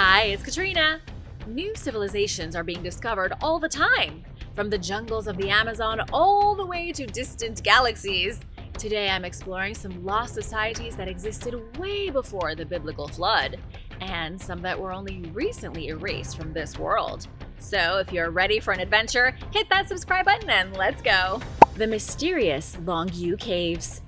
Hi, it's Katrina. New civilizations are being discovered all the time, from the jungles of the Amazon all the way to distant galaxies. Today I'm exploring some lost societies that existed way before the biblical flood, and some that were only recently erased from this world. So if you're ready for an adventure, hit that subscribe button and let's go! The mysterious Longu Caves.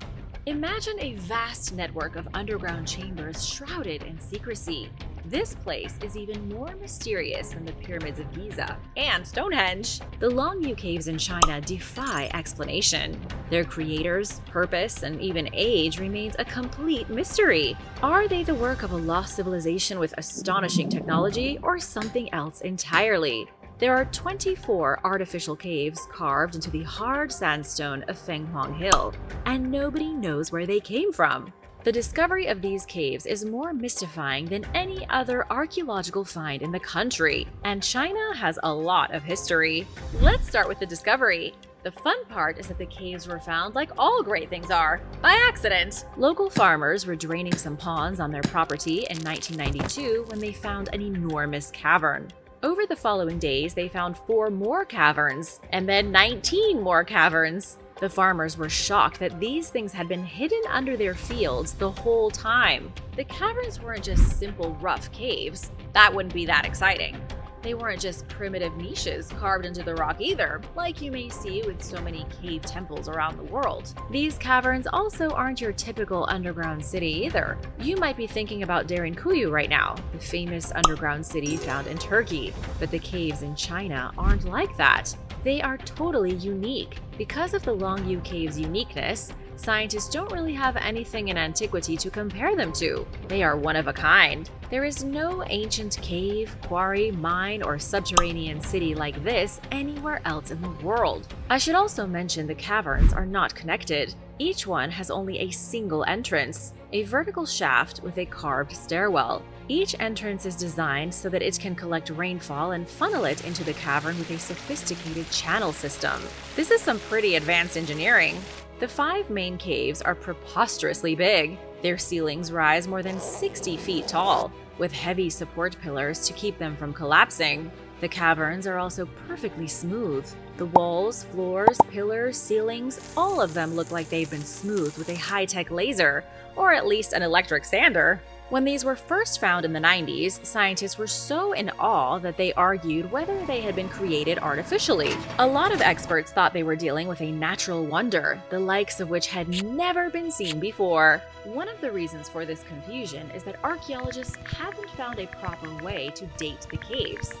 Imagine a vast network of underground chambers shrouded in secrecy. This place is even more mysterious than the pyramids of Giza and Stonehenge. The Longu Caves in China defy explanation. Their creators, purpose, and even age remains a complete mystery. Are they the work of a lost civilization with astonishing technology, or something else entirely? There are 24 artificial caves carved into the hard sandstone of Fenghuang Hill, and nobody knows where they came from. The discovery of these caves is more mystifying than any other archaeological find in the country, and China has a lot of history. Let's start with the discovery. The fun part is that the caves were found, like all great things are, by accident. Local farmers were draining some ponds on their property in 1992 when they found an enormous cavern. Over the following days, they found 4 more caverns, and then 19 more caverns. The farmers were shocked that these things had been hidden under their fields the whole time. The caverns weren't just simple rough caves. That wouldn't be that exciting. They weren't just primitive niches carved into the rock either, like you may see with so many cave temples around the world. These caverns also aren't your typical underground city either. You might be thinking about Derinkuyu right now, the famous underground city found in Turkey, but the caves in China aren't like that. They are totally unique. Because of the Longu Caves' uniqueness, scientists don't really have anything in antiquity to compare them to. They are one of a kind. There is no ancient cave, quarry, mine, or subterranean city like this anywhere else in the world. I should also mention the caverns are not connected. Each one has only a single entrance, a vertical shaft with a carved stairwell. Each entrance is designed so that it can collect rainfall and funnel it into the cavern with a sophisticated channel system. This is some pretty advanced engineering. The 5 main caves are preposterously big. Their ceilings rise more than 60 feet tall, with heavy support pillars to keep them from collapsing. The caverns are also perfectly smooth. The walls, floors, pillars, ceilings, all of them look like they've been smoothed with a high-tech laser, or at least an electric sander. When these were first found in the 90s, scientists were so in awe that they argued whether they had been created artificially. A lot of experts thought they were dealing with a natural wonder, the likes of which had never been seen before. One of the reasons for this confusion is that archaeologists haven't found a proper way to date the caves.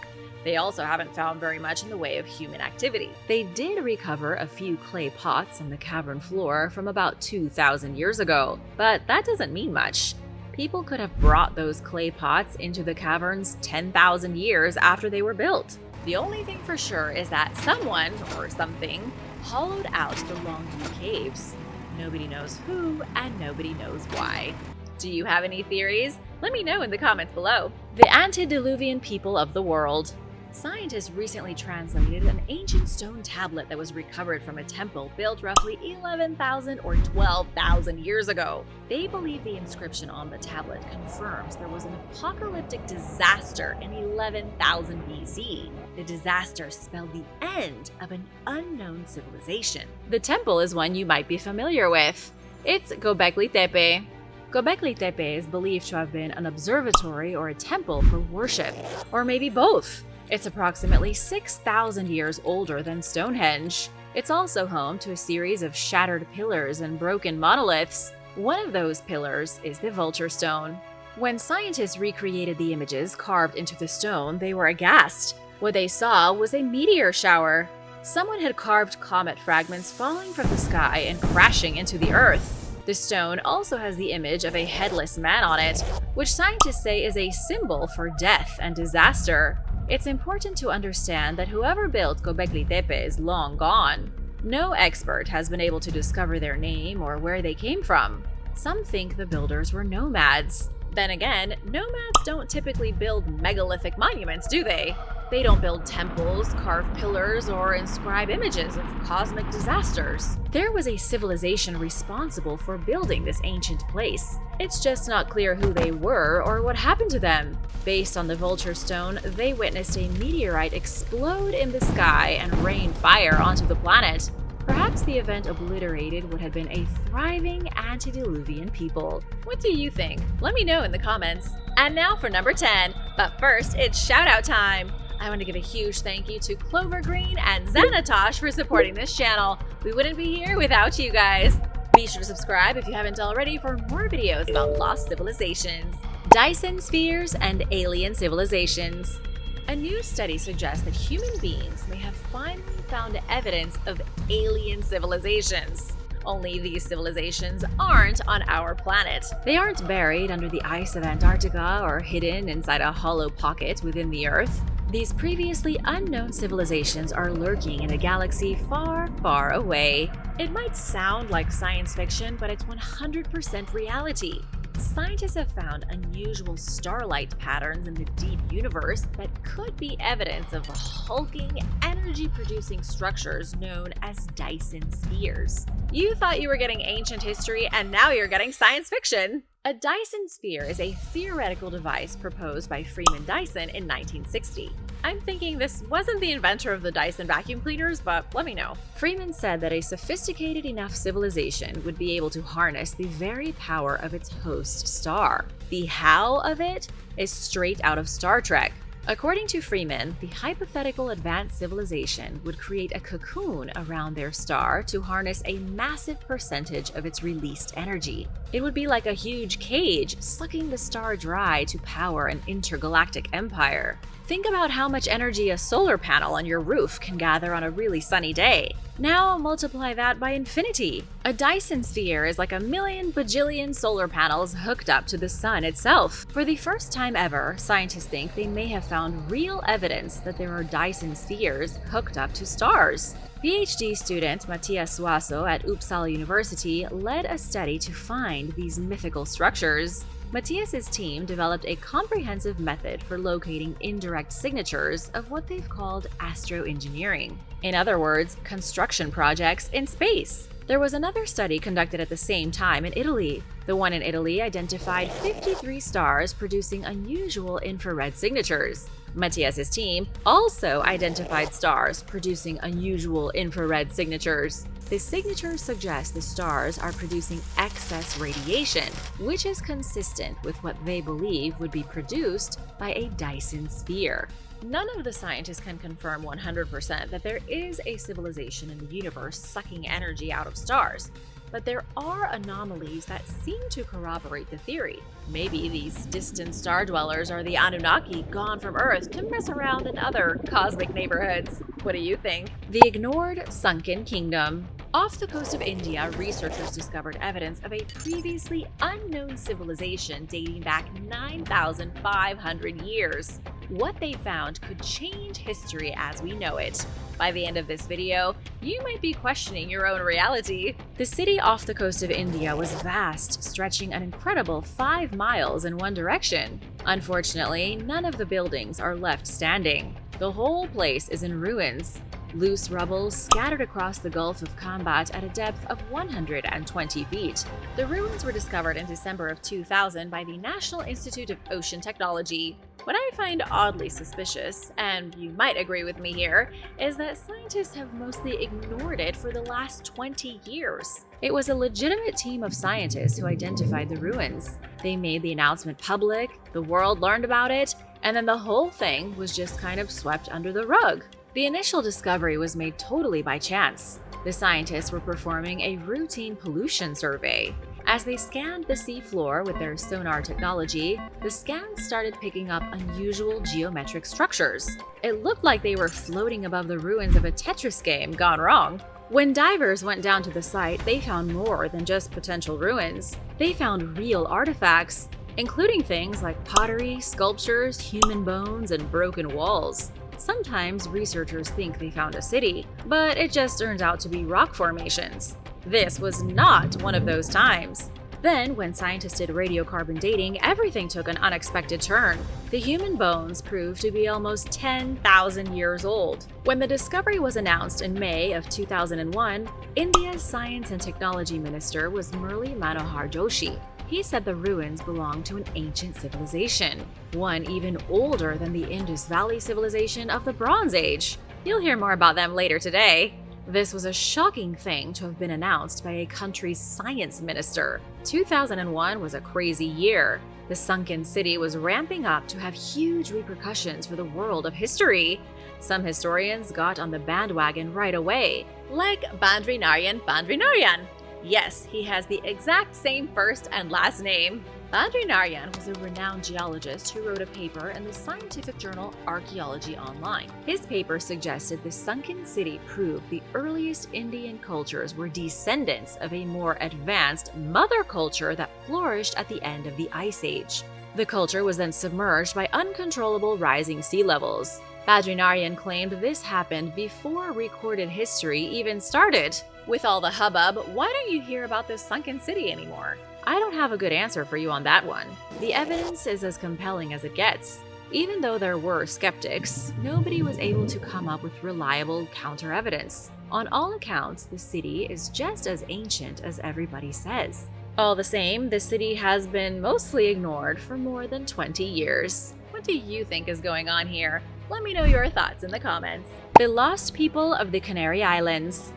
They also haven't found very much in the way of human activity. They did recover a few clay pots on the cavern floor from about 2,000 years ago, but that doesn't mean much. People could have brought those clay pots into the caverns 10,000 years after they were built. The only thing for sure is that someone, or something, hollowed out the Longu Caves. Nobody knows who, and nobody knows why. Do you have any theories? Let me know in the comments below. The antediluvian people of the world. Scientists recently translated an ancient stone tablet that was recovered from a temple built roughly 11,000 or 12,000 years ago. They believe the inscription on the tablet confirms there was an apocalyptic disaster in 11,000 BC. The disaster spelled the end of an unknown civilization. The temple is one you might be familiar with. It's Göbekli Tepe. Göbekli Tepe is believed to have been an observatory or a temple for worship, or maybe both. It's approximately 6,000 years older than Stonehenge. It's also home to a series of shattered pillars and broken monoliths. One of those pillars is the Vulture Stone. When scientists recreated the images carved into the stone, they were aghast. What they saw was a meteor shower. Someone had carved comet fragments falling from the sky and crashing into the earth. The stone also has the image of a headless man on it, which scientists say is a symbol for death and disaster. It's important to understand that whoever built Göbekli Tepe is long gone. No expert has been able to discover their name or where they came from. Some think the builders were nomads. Then again, nomads don't typically build megalithic monuments, do they? They don't build temples, carve pillars, or inscribe images of cosmic disasters. There was a civilization responsible for building this ancient place. It's just not clear who they were or what happened to them. Based on the Vulture Stone, they witnessed a meteorite explode in the sky and rain fire onto the planet. Perhaps the event obliterated what had been a thriving antediluvian people. What do you think? Let me know in the comments. And now for number 10. But first, it's shout-out time! I want to give a huge thank you to Clover Green and Xanatosh for supporting this channel. We wouldn't be here without you guys. Be sure to subscribe if you haven't already for more videos about lost civilizations, Dyson Spheres, and alien civilizations. A new study suggests that human beings may have finally found evidence of alien civilizations. Only these civilizations aren't on our planet. They aren't buried under the ice of Antarctica or hidden inside a hollow pocket within the Earth. These previously unknown civilizations are lurking in a galaxy far, far away. It might sound like science fiction, but it's 100% reality. Scientists have found unusual starlight patterns in the deep universe that could be evidence of hulking, energy-producing structures known as Dyson Spheres. You thought you were getting ancient history, and now you're getting science fiction! A Dyson Sphere is a theoretical device proposed by Freeman Dyson in 1960. I'm thinking this wasn't the inventor of the Dyson vacuum cleaners, but let me know. Freeman said that a sophisticated enough civilization would be able to harness the very power of its host star. The how of it is straight out of Star Trek. According to Freeman, the hypothetical advanced civilization would create a cocoon around their star to harness a massive percentage of its released energy. It would be like a huge cage sucking the star dry to power an intergalactic empire. Think about how much energy a solar panel on your roof can gather on a really sunny day. Now multiply that by infinity. A Dyson Sphere is like a million bajillion solar panels hooked up to the sun itself. For the first time ever, scientists think they may have found real evidence that there are Dyson Spheres hooked up to stars. PhD student Matthias Suaso at Uppsala University led a study to find these mythical structures. Matthias's team developed a comprehensive method for locating indirect signatures of what they've called astroengineering. In other words, construction projects in space. There was another study conducted at the same time in Italy. The one in Italy identified 53 stars producing unusual infrared signatures. Matthias's team also identified stars producing unusual infrared signatures. The signatures suggest the stars are producing excess radiation, which is consistent with what they believe would be produced by a Dyson Sphere. None of the scientists can confirm 100% that there is a civilization in the universe sucking energy out of stars, but there are anomalies that seem to corroborate the theory. Maybe these distant star dwellers are the Anunnaki gone from Earth to mess around in other cosmic neighborhoods. What do you think? The ignored Sunken Kingdom. Off the coast of India, researchers discovered evidence of a previously unknown civilization dating back 9,500 years. What they found could change history as we know it. By the end of this video, you might be questioning your own reality. The city off the coast of India was vast, stretching an incredible 5 miles in one direction. Unfortunately, none of the buildings are left standing. The whole place is in ruins. Loose rubble scattered across the Gulf of Combat at a depth of 120 feet. The ruins were discovered in December of 2000 by the National Institute of Ocean Technology. What I find oddly suspicious, and you might agree with me here, is that scientists have mostly ignored it for the last 20 years. It was a legitimate team of scientists who identified the ruins. They made the announcement public, the world learned about it, and then the whole thing was just kind of swept under the rug. The initial discovery was made totally by chance. The scientists were performing a routine pollution survey. As they scanned the seafloor with their sonar technology, the scans started picking up unusual geometric structures. It looked like they were floating above the ruins of a Tetris game gone wrong. When divers went down to the site, they found more than just potential ruins. They found real artifacts, including things like pottery, sculptures, human bones, and broken walls. Sometimes researchers think they found a city, but it just turned out to be rock formations. This was not one of those times. Then, when scientists did radiocarbon dating, everything took an unexpected turn. The human bones proved to be almost 10,000 years old. When the discovery was announced in May of 2001, India's Science and Technology Minister was Murli Manohar Joshi. He said the ruins belonged to an ancient civilization, one even older than the Indus Valley civilization of the Bronze Age. You'll hear more about them later today. This was a shocking thing to have been announced by a country's science minister. 2001 was a crazy year. The sunken city was ramping up to have huge repercussions for the world of history. Some historians got on the bandwagon right away, like Badrinarayan Badrinarayan. Yes, he has the exact same first and last name. Badrinarayan was a renowned geologist who wrote a paper in the scientific journal Archaeology Online. His paper suggested the sunken city proved the earliest Indian cultures were descendants of a more advanced mother culture that flourished at the end of the Ice Age. The culture was then submerged by uncontrollable rising sea levels. Badrinarayan claimed this happened before recorded history even started. With all the hubbub, why don't you hear about this sunken city anymore? I don't have a good answer for you on that one. The evidence is as compelling as it gets. Even though there were skeptics, nobody was able to come up with reliable counter-evidence. On all accounts, the city is just as ancient as everybody says. All the same, the city has been mostly ignored for more than 20 years. What do you think is going on here? Let me know your thoughts in the comments. The lost people of the Canary Islands.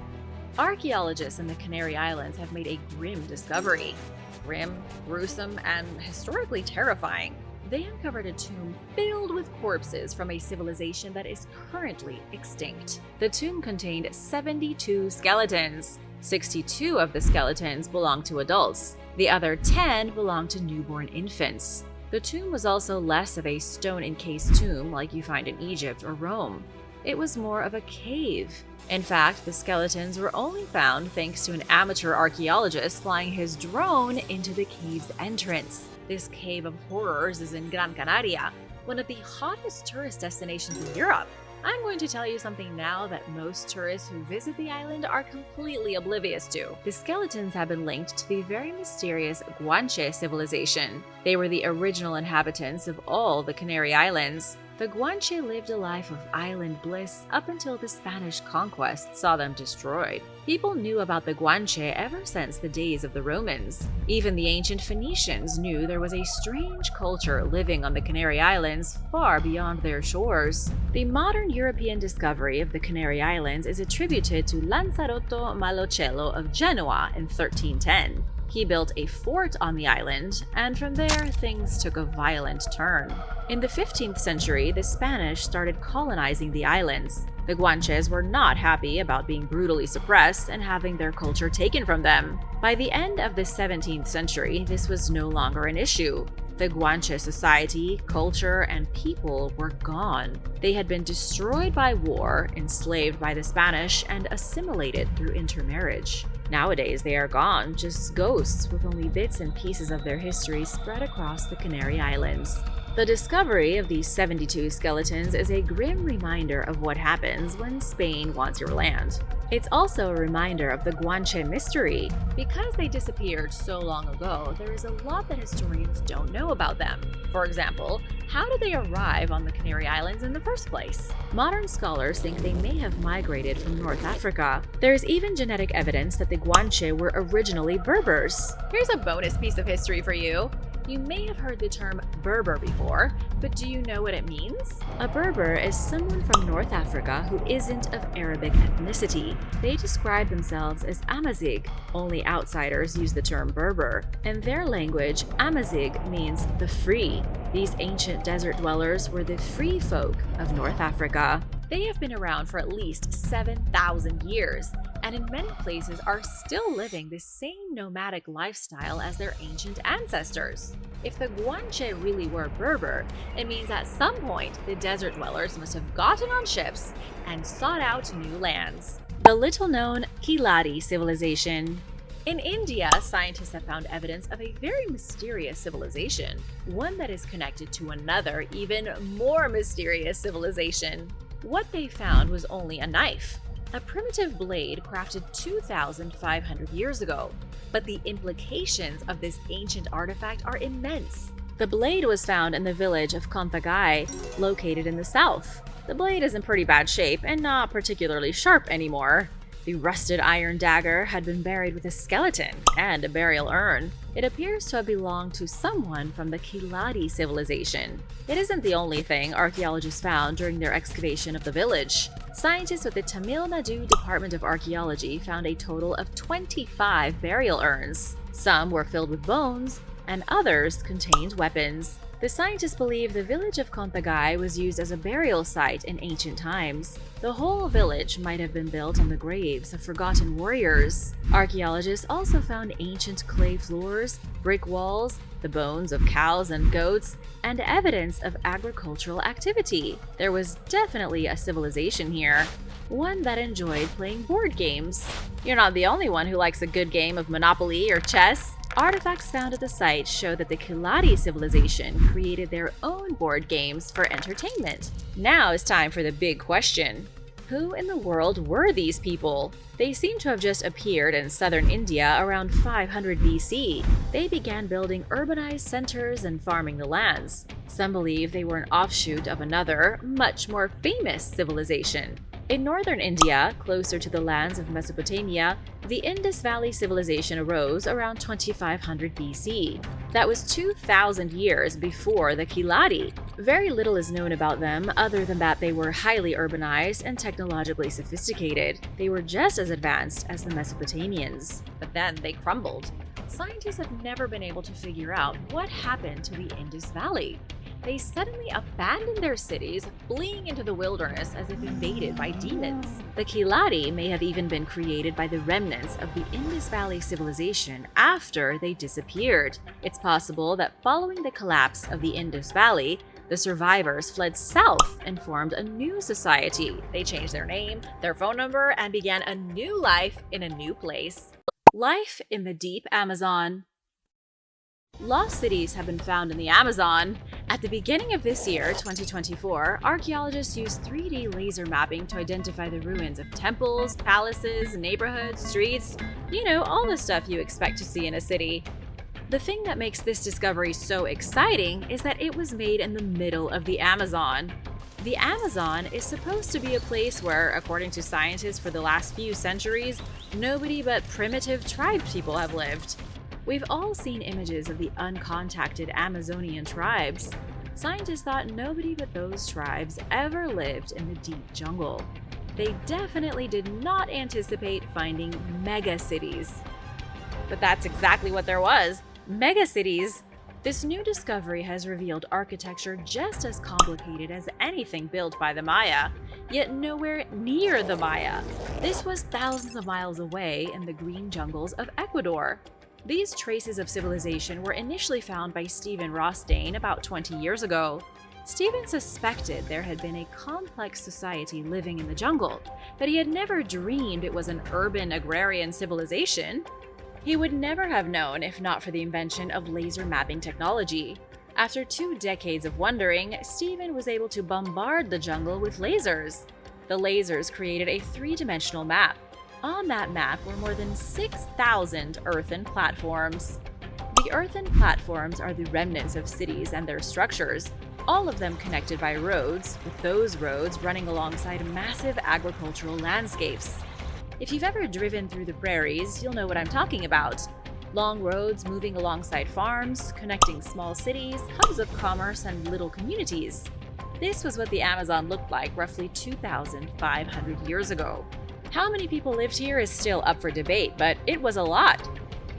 Archaeologists in the Canary Islands have made a grim discovery. Grim, gruesome, and historically terrifying. They uncovered a tomb filled with corpses from a civilization that is currently extinct. The tomb contained 72 skeletons. 62 of the skeletons belonged to adults. The other 10 belonged to newborn infants. The tomb was also less of a stone-encased tomb like you find in Egypt or Rome. It was more of a cave. In fact, the skeletons were only found thanks to an amateur archaeologist flying his drone into the cave's entrance. This cave of horrors is in Gran Canaria, one of the hottest tourist destinations in Europe. I'm going to tell you something now that most tourists who visit the island are completely oblivious to. The skeletons have been linked to the very mysterious Guanche civilization. They were the original inhabitants of all the Canary Islands. The Guanche lived a life of island bliss up until the Spanish conquest saw them destroyed. People knew about the Guanche ever since the days of the Romans. Even the ancient Phoenicians knew there was a strange culture living on the Canary Islands far beyond their shores. The modern European discovery of the Canary Islands is attributed to Lanzarotto Malocello of Genoa in 1310. He built a fort on the island, and from there, things took a violent turn. In the 15th century, the Spanish started colonizing the islands. The Guanches were not happy about being brutally suppressed and having their culture taken from them. By the end of the 17th century, this was no longer an issue. The Guanche society, culture, and people were gone. They had been destroyed by war, enslaved by the Spanish, and assimilated through intermarriage. Nowadays, they are gone, just ghosts with only bits and pieces of their history spread across the Canary Islands. The discovery of these 72 skeletons is a grim reminder of what happens when Spain wants your land. It's also a reminder of the Guanche mystery. Because they disappeared so long ago, there is a lot that historians don't know about them. For example, how did they arrive on the Canary Islands in the first place? Modern scholars think they may have migrated from North Africa. There is even genetic evidence that the Guanche were originally Berbers. Here's a bonus piece of history for you. You may have heard the term Berber before, but do you know what it means? A Berber is someone from North Africa who isn't of Arabic ethnicity. They describe themselves as Amazigh. Only outsiders use the term Berber. In their language, Amazigh means the free. These ancient desert dwellers were the free folk of North Africa. They have been around for at least 7,000 years, and in many places are still living the same nomadic lifestyle as their ancient ancestors. If the Guanche really were Berber, it means at some point the desert dwellers must have gotten on ships and sought out new lands. The little-known Kiladi civilization. In India, scientists have found evidence of a very mysterious civilization, one that is connected to another, even more mysterious civilization. What they found was only a knife. a primitive blade crafted 2,500 years ago. But the implications of this ancient artifact are immense. The blade was found in the village of Kontagai, located in the south. The blade is in pretty bad shape and not particularly sharp anymore. The rusted iron dagger had been buried with a skeleton and a burial urn. It appears to have belonged to someone from the Kiladi civilization. It isn't the only thing archaeologists found during their excavation of the village. Scientists with the Tamil Nadu Department of Archaeology found a total of 25 burial urns. Some were filled with bones, and others contained weapons. The scientists believe the village of Kontagai was used as a burial site in ancient times. The whole village might have been built on the graves of forgotten warriors. Archaeologists also found ancient clay floors, brick walls, the bones of cows and goats, and evidence of agricultural activity. There was definitely a civilization here, one that enjoyed playing board games. You're not the only one who likes a good game of Monopoly or chess. Artifacts found at the site show that the Kiladi civilization created their own board games for entertainment. Now it's time for the big question. Who in the world were these people? They seem to have just appeared in southern India around 500 BC. They began building urbanized centers and farming the lands. Some believe they were an offshoot of another, much more famous civilization. In northern India, closer to the lands of Mesopotamia, the Indus Valley Civilization arose around 2500 BC. That was 2,000 years before the Kiladi. Very little is known about them other than that they were highly urbanized and technologically sophisticated. They were just as advanced as the Mesopotamians. But then they crumbled. Scientists have never been able to figure out what happened to the Indus Valley. They suddenly abandoned their cities, fleeing into the wilderness as if invaded by demons. The Kiladi may have even been created by the remnants of the Indus Valley civilization after they disappeared. It's possible that following the collapse of the Indus Valley, the survivors fled south and formed a new society. They changed their name, their phone number, and began a new life in a new place. Life in the deep Amazon. Lost cities have been found in the Amazon. At the beginning of this year, 2024, archaeologists used 3D laser mapping to identify the ruins of temples, palaces, neighborhoods, streets, all the stuff you expect to see in a city. The thing that makes this discovery so exciting is that it was made in the middle of the Amazon. The Amazon is supposed to be a place where, according to scientists for the last few centuries, nobody but primitive tribe people have lived. We've all seen images of the uncontacted Amazonian tribes. Scientists thought nobody but those tribes ever lived in the deep jungle. They definitely did not anticipate finding megacities. But that's exactly what there was. Megacities. This new discovery has revealed architecture just as complicated as anything built by the Maya, yet nowhere near the Maya. This was thousands of miles away in the green jungles of Ecuador. These traces of civilization were initially found by Stephen Rossdane about 20 years ago. Stephen suspected there had been a complex society living in the jungle, but he had never dreamed it was an urban agrarian civilization. He would never have known if not for the invention of laser mapping technology. After 2 decades of wondering, Stephen was able to bombard the jungle with lasers. The lasers created a 3-dimensional map. On that map were more than 6,000 earthen platforms. The earthen platforms are the remnants of cities and their structures, all of them connected by roads, with those roads running alongside massive agricultural landscapes. If you've ever driven through the prairies, you'll know what I'm talking about. Long roads moving alongside farms, connecting small cities, hubs of commerce, and little communities. This was what the Amazon looked like roughly 2,500 years ago. How many people lived here is still up for debate, but it was a lot.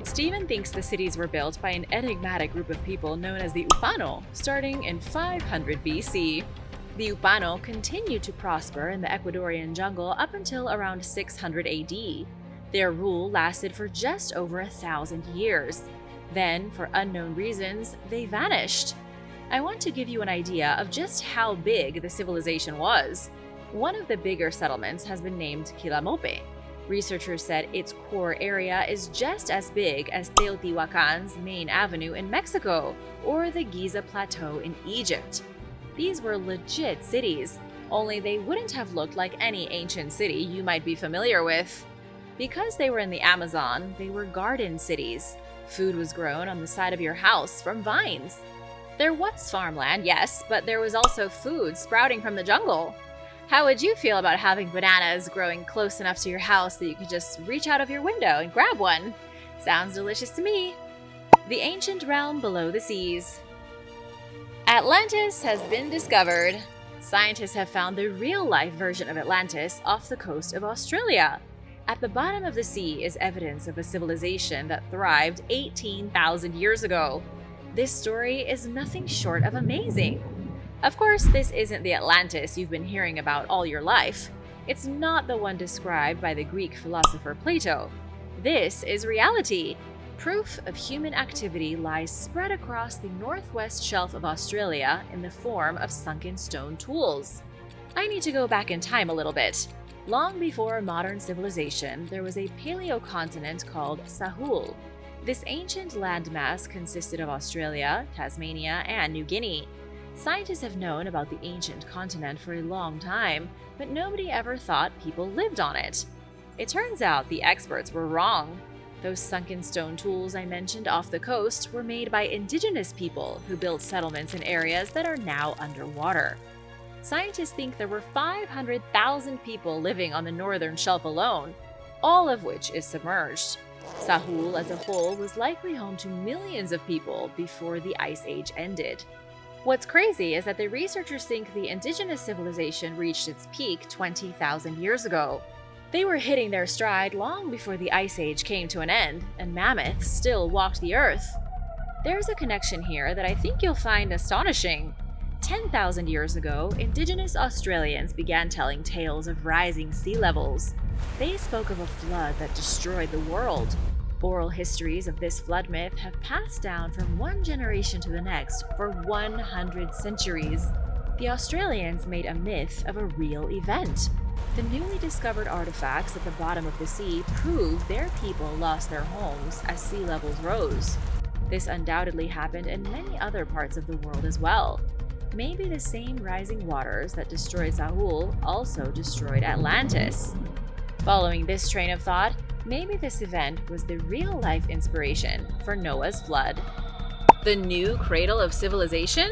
Stephen thinks the cities were built by an enigmatic group of people known as the Upano, starting in 500 BC. The Upano continued to prosper in the Ecuadorian jungle up until around 600 AD. Their rule lasted for just over 1,000 years. Then, for unknown reasons, they vanished. I want to give you an idea of just how big the civilization was. One of the bigger settlements has been named Quilamope. Researchers said its core area is just as big as Teotihuacan's main avenue in Mexico or the Giza Plateau in Egypt. These were legit cities. only they wouldn't have looked like any ancient city you might be familiar with. Because they were in the Amazon, they were garden cities. Food was grown on the side of your house from vines. There was farmland, yes, but there was also food sprouting from the jungle. How would you feel about having bananas growing close enough to your house that you could just reach out of your window and grab one? Sounds delicious to me. The ancient realm below the seas. Atlantis has been discovered. Scientists have found the real-life version of Atlantis off the coast of Australia. At the bottom of the sea is evidence of a civilization that thrived 18,000 years ago. This story is nothing short of amazing. Of course, this isn't the Atlantis you've been hearing about all your life. It's not the one described by the Greek philosopher Plato. This is reality. Proof of human activity lies spread across the northwest shelf of Australia in the form of sunken stone tools. I need to go back in time a little bit. Long before modern civilization, there was a paleocontinent called Sahul. This ancient landmass consisted of Australia, Tasmania, and New Guinea. Scientists have known about the ancient continent for a long time, but nobody ever thought people lived on it. It turns out the experts were wrong. Those sunken stone tools I mentioned off the coast were made by indigenous people who built settlements in areas that are now underwater. Scientists think there were 500,000 people living on the northern shelf alone, all of which is submerged. Sahul as a whole was likely home to millions of people before the Ice Age ended. What's crazy is that the researchers think the indigenous civilization reached its peak 20,000 years ago. They were hitting their stride long before the Ice Age came to an end, and mammoths still walked the earth. There's a connection here that I think you'll find astonishing. 10,000 years ago, indigenous Australians began telling tales of rising sea levels. They spoke of a flood that destroyed the world. Oral histories of this flood myth have passed down from one generation to the next for 100 centuries. The Australians made a myth of a real event. The newly discovered artifacts at the bottom of the sea prove their people lost their homes as sea levels rose. This undoubtedly happened in many other parts of the world as well. Maybe the same rising waters that destroyed Sahul also destroyed Atlantis. Following this train of thought, maybe this event was the real-life inspiration for Noah's flood. The new Cradle of Civilization?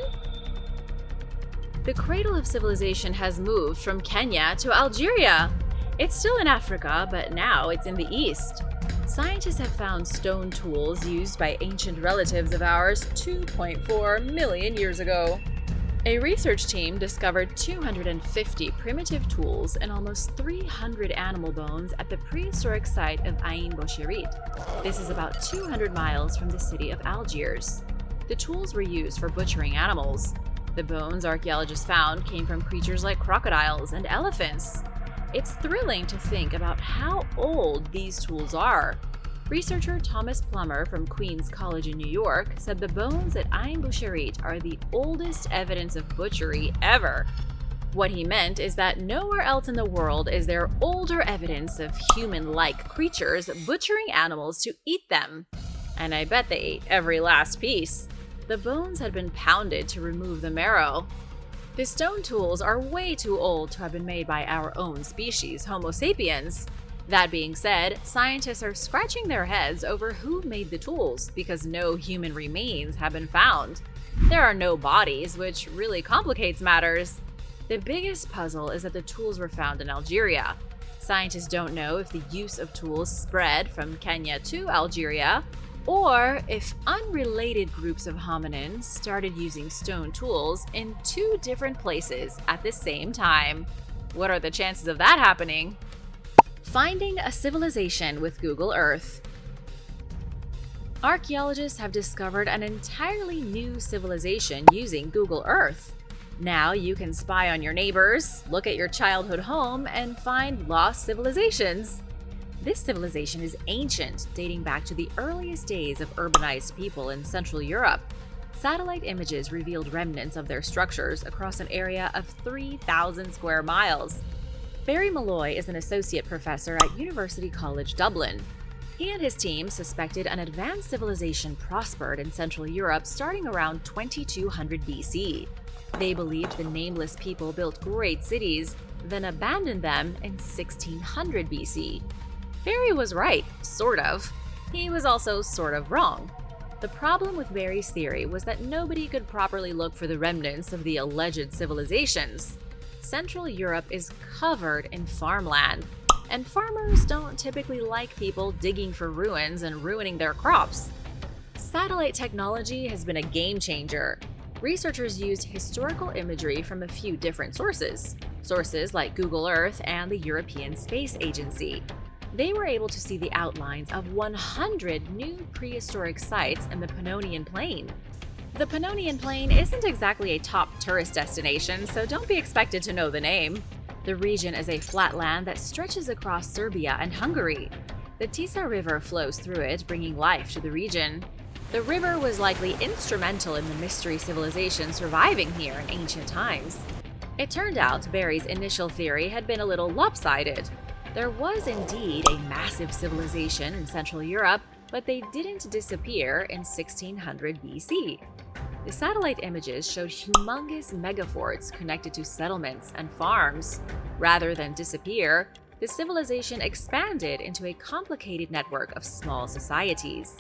The Cradle of Civilization has moved from Kenya to Algeria. It's still in Africa, but now it's in the east. Scientists have found stone tools used by ancient relatives of ours 2.4 million years ago. A research team discovered 250 primitive tools and almost 300 animal bones at the prehistoric site of Ain Bosherit. This is about 200 miles from the city of Algiers. The tools were used for butchering animals. The bones archaeologists found came from creatures like crocodiles and elephants. It's thrilling to think about how old these tools are. Researcher Thomas Plummer from Queens College in New York said the bones at Ain Bosherit are the oldest evidence of butchery ever. What he meant is that nowhere else in the world is there older evidence of human-like creatures butchering animals to eat them. And I bet they ate every last piece. The bones had been pounded to remove the marrow. The stone tools are way too old to have been made by our own species, Homo sapiens. That being said, scientists are scratching their heads over who made the tools because no human remains have been found. There are no bodies, which really complicates matters. The biggest puzzle is that the tools were found in Algeria. Scientists don't know if the use of tools spread from Kenya to Algeria, or if unrelated groups of hominins started using stone tools in two different places at the same time. What are the chances of that happening? Finding a civilization with Google Earth. Archaeologists have discovered an entirely new civilization using Google Earth. Now you can spy on your neighbors, look at your childhood home, and find lost civilizations. This civilization is ancient, dating back to the earliest days of urbanized people in Central Europe. Satellite images revealed remnants of their structures across an area of 3,000 square miles. Barry Malloy is an associate professor at University College Dublin. He and his team suspected an advanced civilization prospered in Central Europe starting around 2200 BC. They believed the nameless people built great cities, then abandoned them in 1600 BC. Barry was right, sort of. He was also sort of wrong. The problem with Barry's theory was that nobody could properly look for the remnants of the alleged civilizations. Central Europe is covered in farmland, and farmers don't typically like people digging for ruins and ruining their crops. Satellite technology has been a game changer. Researchers used historical imagery from a few different sources like Google Earth and the European Space Agency. They were able to see the outlines of 100 new prehistoric sites in the Pannonian Plain. The Pannonian Plain isn't exactly a top tourist destination, so don't be expected to know the name. The region is a flat land that stretches across Serbia and Hungary. The Tisa River flows through it, bringing life to the region. The river was likely instrumental in the mystery civilization surviving here in ancient times. It turned out Barry's initial theory had been a little lopsided. There was indeed a massive civilization in Central Europe, but they didn't disappear in 1600 BC. The satellite images showed humongous megaforts connected to settlements and farms. Rather than disappear, the civilization expanded into a complicated network of small societies.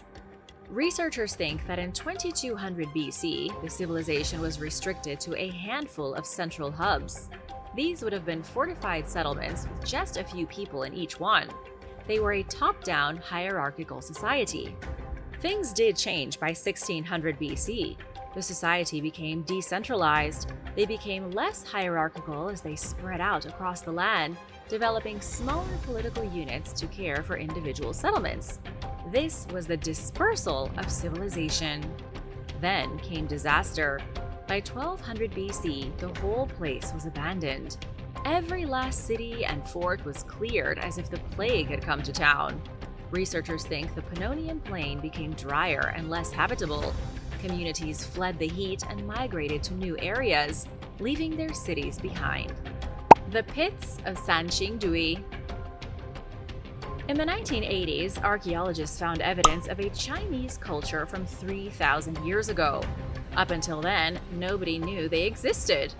Researchers think that in 2200 BC, the civilization was restricted to a handful of central hubs. These would have been fortified settlements with just a few people in each one. They were a top-down hierarchical society. Things did change by 1600 BC. The society became decentralized. They became less hierarchical as they spread out across the land, developing smaller political units to care for individual settlements. This was the dispersal of civilization. Then came disaster. By 1200 BC, the whole place was abandoned. Every last city and fort was cleared as if the plague had come to town. Researchers think the Pannonian Plain became drier and less habitable. Communities fled the heat and migrated to new areas, leaving their cities behind. The Pits of Sanxingdui. In the 1980s, archaeologists found evidence of a Chinese culture from 3,000 years ago. Up until then, nobody knew they existed.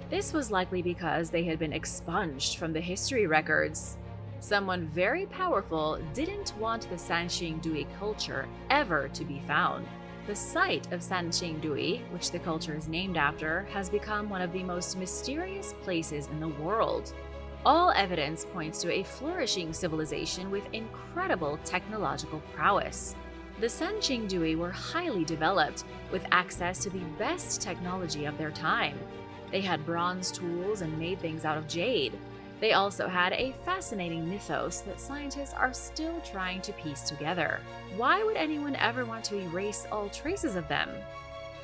This was likely because they had been expunged from the history records. Someone very powerful didn't want the Sanxingdui culture ever to be found. The site of Sanxingdui, which the culture is named after, has become one of the most mysterious places in the world. All evidence points to a flourishing civilization with incredible technological prowess. The Sanxingdui were highly developed, with access to the best technology of their time. They had bronze tools and made things out of jade. They also had a fascinating mythos that scientists are still trying to piece together. Why would anyone ever want to erase all traces of them?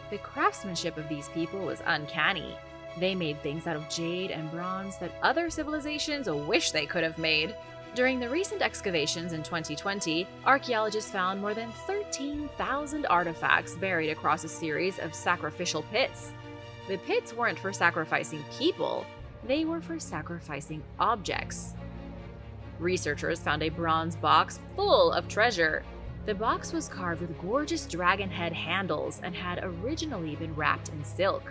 The craftsmanship of these people was uncanny. They made things out of jade and bronze that other civilizations wish they could have made. During the recent excavations in 2020, archaeologists found more than 13,000 artifacts buried across a series of sacrificial pits. The pits weren't for sacrificing people, they were for sacrificing objects. Researchers found a bronze box full of treasure. The box was carved with gorgeous dragon head handles and had originally been wrapped in silk.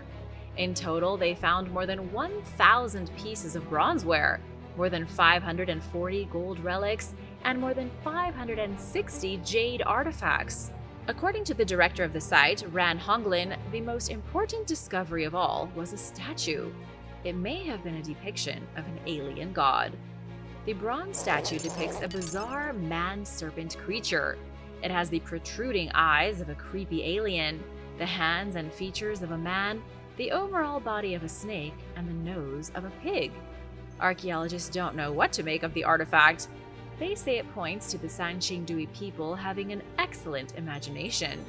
In total, they found more than 1,000 pieces of bronzeware, more than 540 gold relics, and more than 560 jade artifacts. According to the director of the site, Ran Honglin, the most important discovery of all was a statue. It may have been a depiction of an alien god. The bronze statue depicts a bizarre man-serpent creature. It has the protruding eyes of a creepy alien, the hands and features of a man, the overall body of a snake, and the nose of a pig. Archaeologists don't know what to make of the artifact. They say it points to the Sanxingdui people having an excellent imagination.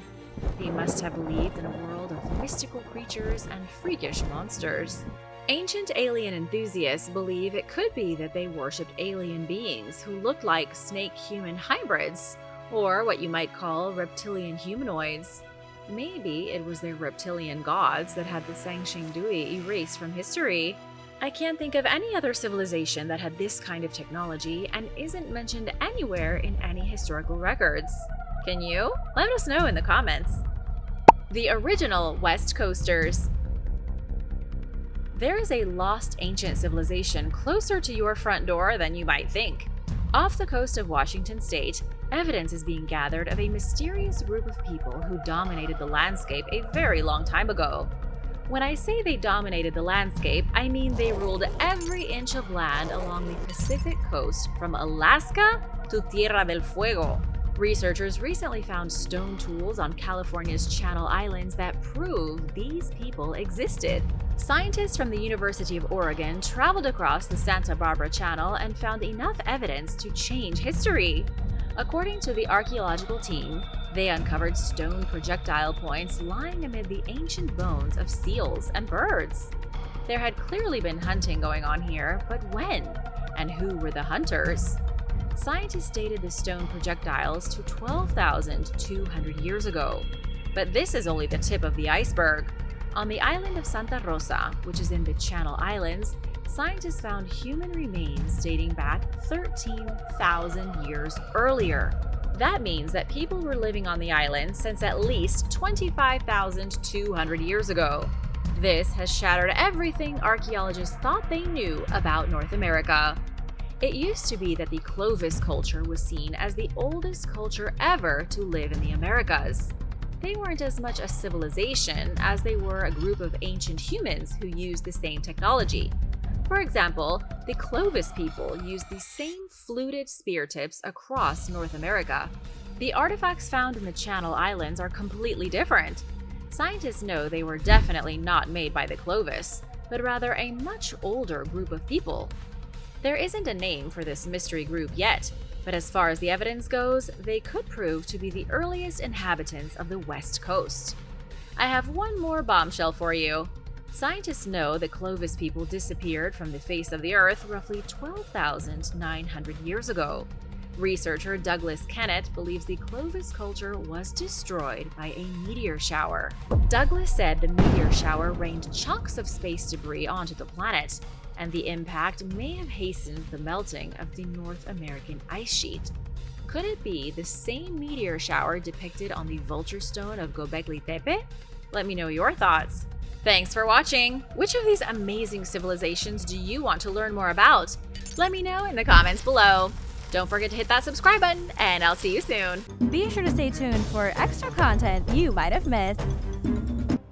They must have believed in a world of mystical creatures and freakish monsters. Ancient alien enthusiasts believe it could be that they worshipped alien beings who looked like snake-human hybrids, or what you might call reptilian humanoids. Maybe it was their reptilian gods that had the Sanxingdui erased from history. I can't think of any other civilization that had this kind of technology and isn't mentioned anywhere in any historical records. Can you? Let us know in the comments. The original West Coasters. There is a lost ancient civilization closer to your front door than you might think. Off the coast of Washington state, evidence is being gathered of a mysterious group of people who dominated the landscape a very long time ago. When I say they dominated the landscape, I mean they ruled every inch of land along the Pacific coast from Alaska to Tierra del Fuego. Researchers recently found stone tools on California's Channel Islands that prove these people existed. Scientists from the University of Oregon traveled across the Santa Barbara Channel and found enough evidence to change history. According to the archaeological team, they uncovered stone projectile points lying amid the ancient bones of seals and birds. There had clearly been hunting going on here, but when? And who were the hunters? Scientists dated the stone projectiles to 12,200 years ago. But this is only the tip of the iceberg. On the island of Santa Rosa, which is in the Channel Islands, scientists found human remains dating back 13,000 years earlier. That means that people were living on the island since at least 25,200 years ago. This has shattered everything archaeologists thought they knew about North America. It used to be that the Clovis culture was seen as the oldest culture ever to live in the Americas. They weren't as much a civilization as they were a group of ancient humans who used the same technology. For example, the Clovis people used the same fluted spear tips across North America. The artifacts found in the Channel Islands are completely different. Scientists know they were definitely not made by the Clovis, but rather a much older group of people. There isn't a name for this mystery group yet, but as far as the evidence goes, they could prove to be the earliest inhabitants of the West Coast. I have one more bombshell for you. Scientists know the Clovis people disappeared from the face of the Earth roughly 12,900 years ago. Researcher Douglas Kennett believes the Clovis culture was destroyed by a meteor shower. Douglas said the meteor shower rained chunks of space debris onto the planet, and the impact may have hastened the melting of the North American ice sheet. Could it be the same meteor shower depicted on the vulture stone of Göbekli Tepe? Let me know your thoughts. Thanks for watching! Which of these amazing civilizations do you want to learn more about? Let me know in the comments below. Don't forget to hit that subscribe button, and I'll see you soon. Be sure to stay tuned for extra content you might have missed.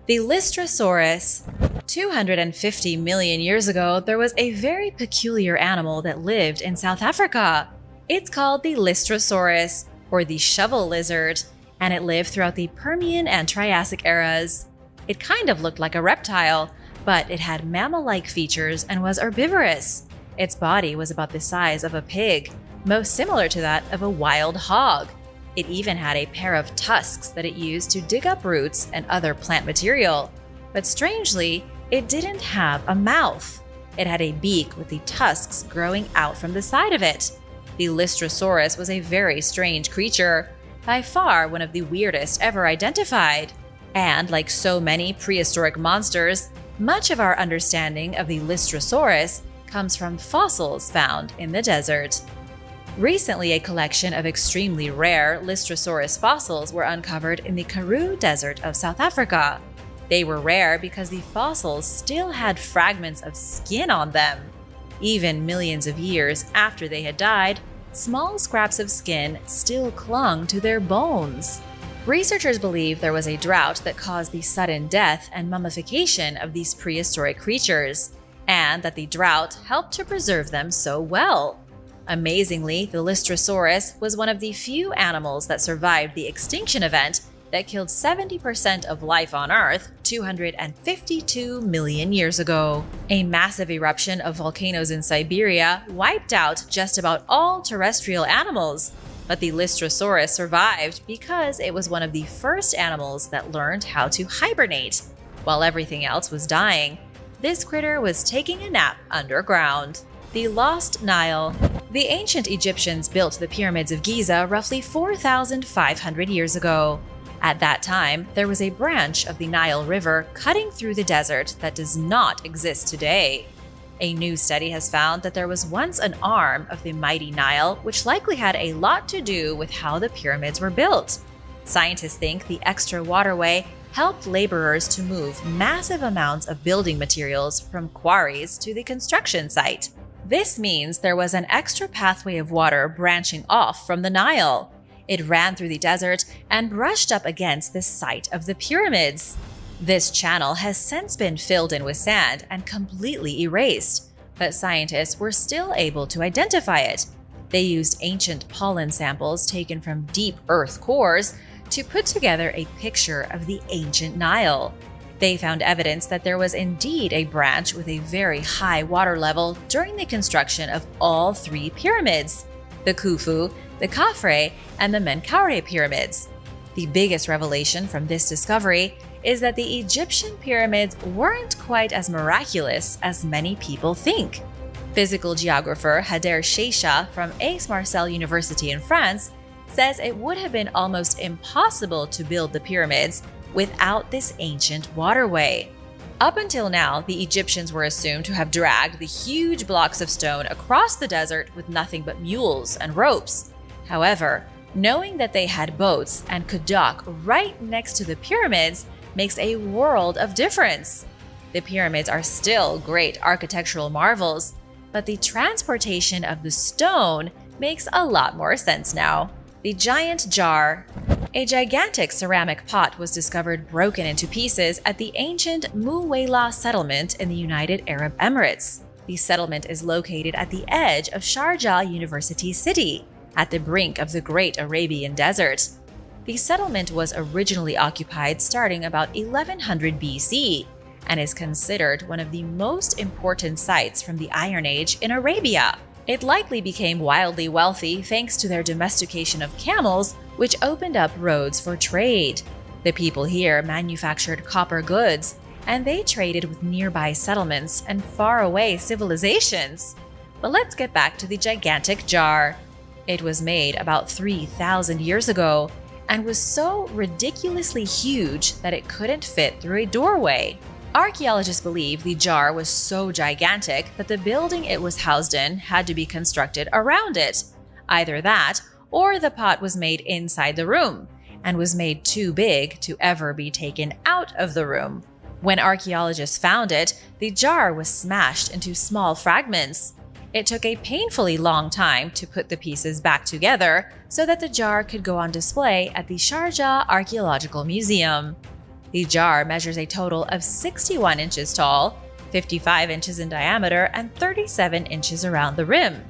The Lystrosaurus. 250 million years ago, there was a very peculiar animal that lived in South Africa. It's called the Lystrosaurus, or the shovel lizard, and it lived throughout the Permian and Triassic eras. It kind of looked like a reptile, but it had mammal-like features and was herbivorous. Its body was about the size of a pig, most similar to that of a wild hog. It even had a pair of tusks that it used to dig up roots and other plant material. But strangely, it didn't have a mouth. It had a beak with the tusks growing out from the side of it. The Lystrosaurus was a very strange creature, by far one of the weirdest ever identified. And like so many prehistoric monsters, much of our understanding of the Lystrosaurus comes from fossils found in the desert. Recently, a collection of extremely rare Lystrosaurus fossils were uncovered in the Karoo Desert of South Africa. They were rare because the fossils still had fragments of skin on them. Even millions of years after they had died, small scraps of skin still clung to their bones. Researchers believe there was a drought that caused the sudden death and mummification of these prehistoric creatures, and that the drought helped to preserve them so well. Amazingly, the Lystrosaurus was one of the few animals that survived the extinction event that killed 70% of life on Earth 252 million years ago. A massive eruption of volcanoes in Siberia wiped out just about all terrestrial animals, but the Lystrosaurus survived because it was one of the first animals that learned how to hibernate. While everything else was dying, this critter was taking a nap underground. The Lost Nile. The ancient Egyptians built the pyramids of Giza roughly 4,500 years ago. At that time, there was a branch of the Nile River cutting through the desert that does not exist today. A new study has found that there was once an arm of the mighty Nile, which likely had a lot to do with how the pyramids were built. Scientists think the extra waterway helped laborers to move massive amounts of building materials from quarries to the construction site. This means there was an extra pathway of water branching off from the Nile. It ran through the desert and brushed up against the site of the pyramids. This channel has since been filled in with sand and completely erased, but scientists were still able to identify it. They used ancient pollen samples taken from deep earth cores to put together a picture of the ancient Nile. They found evidence that there was indeed a branch with a very high water level during the construction of all three pyramids: the Khufu, the Khafre, and the Menkaure pyramids. The biggest revelation from this discovery is that the Egyptian pyramids weren't quite as miraculous as many people think. Physical geographer Hader Sheisha from Aix-Marseille University in France says it would have been almost impossible to build the pyramids without this ancient waterway. Up until now, the Egyptians were assumed to have dragged the huge blocks of stone across the desert with nothing but mules and ropes. However, knowing that they had boats and could dock right next to the pyramids makes a world of difference. The pyramids are still great architectural marvels, but the transportation of the stone makes a lot more sense now. The giant jar. A gigantic ceramic pot was discovered broken into pieces at the ancient Muwayla settlement in the United Arab Emirates. The settlement is located at the edge of Sharjah University City, at the brink of the Great Arabian Desert. The settlement was originally occupied starting about 1100 BC and is considered one of the most important sites from the Iron Age in Arabia. It likely became wildly wealthy thanks to their domestication of camels, which opened up roads for trade. The people here manufactured copper goods, and they traded with nearby settlements and faraway civilizations. But let's get back to the gigantic jar. It was made about 3,000 years ago and was so ridiculously huge that it couldn't fit through a doorway. Archaeologists believe the jar was so gigantic that the building it was housed in had to be constructed around it. Either that, or the pot was made inside the room and was made too big to ever be taken out of the room. When archaeologists found it, the jar was smashed into small fragments. It took a painfully long time to put the pieces back together so that the jar could go on display at the Sharjah Archaeological Museum. The jar measures a total of 61 inches tall, 55 inches in diameter, and 37 inches around the rim.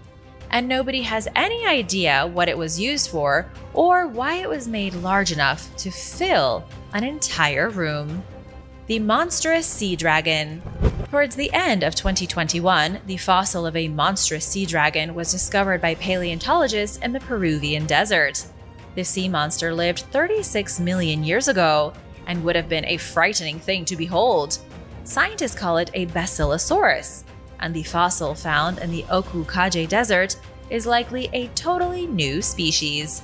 And nobody has any idea what it was used for or why it was made large enough to fill an entire room. The monstrous sea dragon. Towards the end of 2021, the fossil of a monstrous sea dragon was discovered by paleontologists in the Peruvian desert. The sea monster lived 36 million years ago and would have been a frightening thing to behold. Scientists call it a Basilosaurus, and the fossil found in the Oku Kaje Desert is likely a totally new species.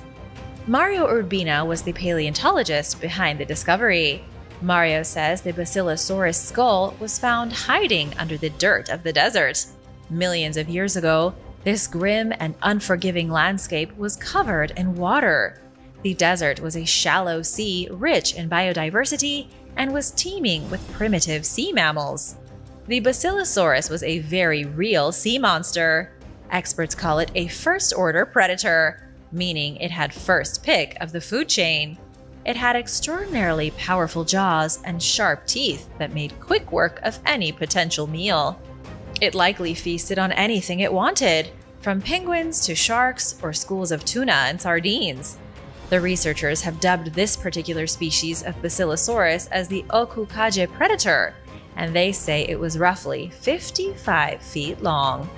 Mario Urbina was the paleontologist behind the discovery. Mario says the Basilosaurus skull was found hiding under the dirt of the desert. Millions of years ago, this grim and unforgiving landscape was covered in water. The desert was a shallow sea rich in biodiversity and was teeming with primitive sea mammals. The Basilosaurus was a very real sea monster. Experts call it a first-order predator, meaning it had first pick of the food chain. It had extraordinarily powerful jaws and sharp teeth that made quick work of any potential meal. It likely feasted on anything it wanted, from penguins to sharks or schools of tuna and sardines. The researchers have dubbed this particular species of Basilosaurus as the Oku Kaje predator, and they say it was roughly 55 feet long.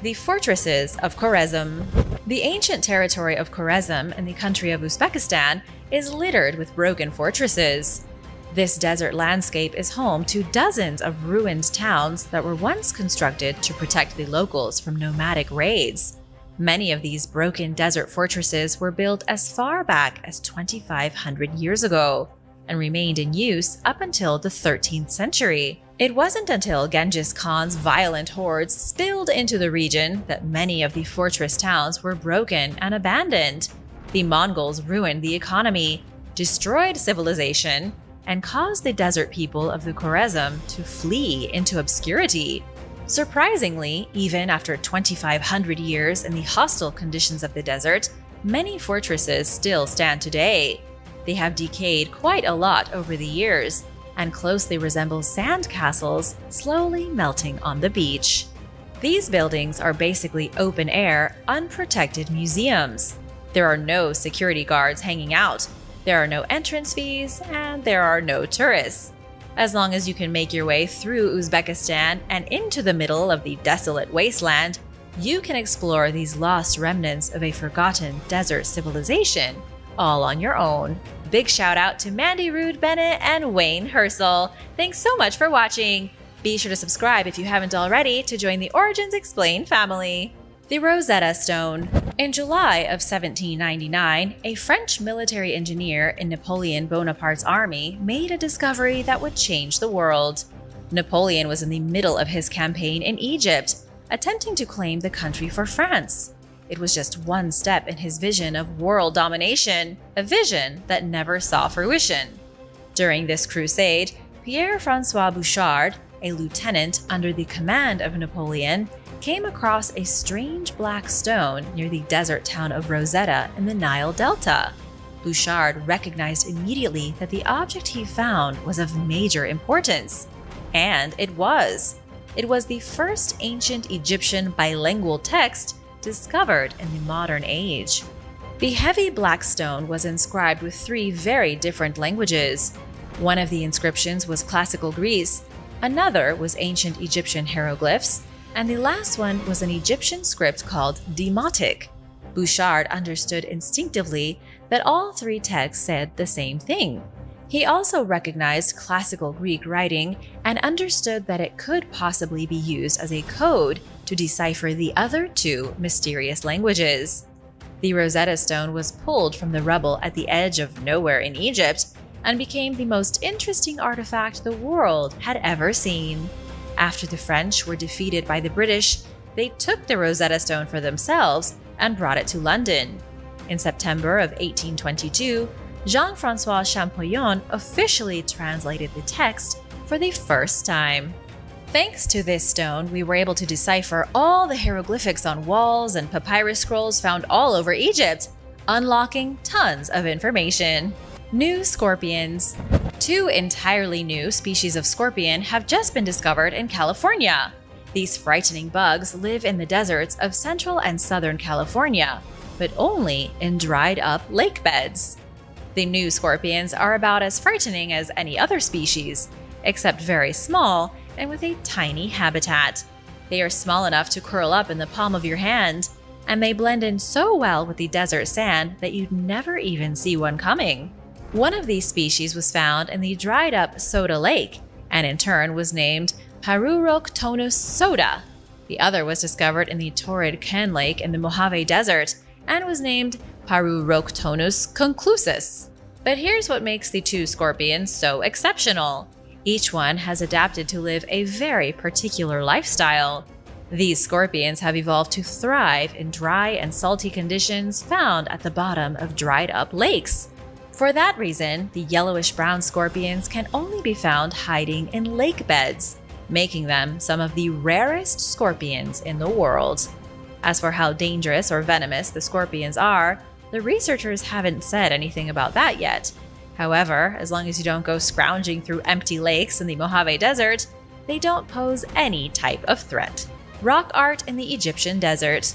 The fortresses of Khwarezm. The ancient territory of Khwarezm in the country of Uzbekistan is littered with broken fortresses. This desert landscape is home to dozens of ruined towns that were once constructed to protect the locals from nomadic raids. Many of these broken desert fortresses were built as far back as 2,500 years ago and remained in use up until the 13th century. It wasn't until Genghis Khan's violent hordes spilled into the region that many of the fortress towns were broken and abandoned. The Mongols ruined the economy, destroyed civilization, and caused the desert people of the Khwarezm to flee into obscurity. Surprisingly, even after 2,500 years in the hostile conditions of the desert, many fortresses still stand today. They have decayed quite a lot over the years and closely resemble sand castles slowly melting on the beach. These buildings are basically open-air, unprotected museums. There are no security guards hanging out, there are no entrance fees, and there are no tourists. As long as you can make your way through Uzbekistan and into the middle of the desolate wasteland, you can explore these lost remnants of a forgotten desert civilization, all on your own. Big shout out to Mandy Rude Bennett and Wayne Hersel. Thanks so much for watching. Be sure to subscribe if you haven't already to join the Origins Explained family. The Rosetta Stone. In July of 1799, a French military engineer in Napoleon Bonaparte's army made a discovery that would change the world. Napoleon was in the middle of his campaign in Egypt, attempting to claim the country for France. It was just one step in his vision of world domination, a vision that never saw fruition. During this crusade, Pierre-François Bouchard, a lieutenant under the command of Napoleon, came across a strange black stone near the desert town of Rosetta in the Nile Delta. Bouchard recognized immediately that the object he found was of major importance. And it was. It was the first ancient Egyptian bilingual text discovered in the modern age. The heavy black stone was inscribed with 3 very different languages. One of the inscriptions was Classical Greece, another was ancient Egyptian hieroglyphs, and the last one was an Egyptian script called Demotic. Bouchard understood instinctively that all 3 texts said the same thing. He also recognized Classical Greek writing and understood that it could possibly be used as a code to decipher the other 2 mysterious languages. The Rosetta Stone was pulled from the rubble at the edge of nowhere in Egypt and became the most interesting artifact the world had ever seen. After the French were defeated by the British, they took the Rosetta Stone for themselves and brought it to London. In September of 1822, Jean-François Champollion officially translated the text for the first time. Thanks to this stone, we were able to decipher all the hieroglyphics on walls and papyrus scrolls found all over Egypt, unlocking tons of information. New scorpions. 2 entirely new species of scorpion have just been discovered in California. These frightening bugs live in the deserts of central and southern California, but only in dried-up lake beds. The new scorpions are about as frightening as any other species, except very small and with a tiny habitat. They are small enough to curl up in the palm of your hand, and they blend in so well with the desert sand that you'd never even see one coming. One of these species was found in the dried-up Soda Lake, and in turn was named Paruroctonus soda. The other was discovered in the torrid Ken Lake in the Mojave Desert, and was named Paruroctonus conclusus. But here's what makes the 2 scorpions so exceptional. Each one has adapted to live a very particular lifestyle. These scorpions have evolved to thrive in dry and salty conditions found at the bottom of dried-up lakes. For that reason, the yellowish-brown scorpions can only be found hiding in lake beds, making them some of the rarest scorpions in the world. As for how dangerous or venomous the scorpions are, the researchers haven't said anything about that yet. However, as long as you don't go scrounging through empty lakes in the Mojave Desert, they don't pose any type of threat. Rock art in the Egyptian desert.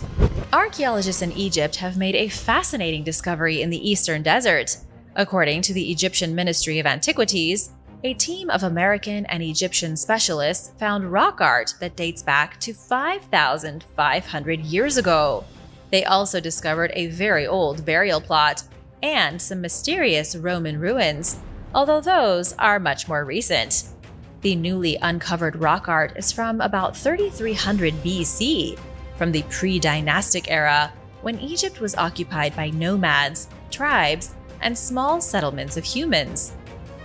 Archaeologists in Egypt have made a fascinating discovery in the eastern desert. According to the Egyptian Ministry of Antiquities, a team of American and Egyptian specialists found rock art that dates back to 5,500 years ago. They also discovered a very old burial plot and some mysterious Roman ruins, although those are much more recent. The newly uncovered rock art is from about 3300 BC, from the pre-dynastic era when Egypt was occupied by nomads, tribes, and small settlements of humans.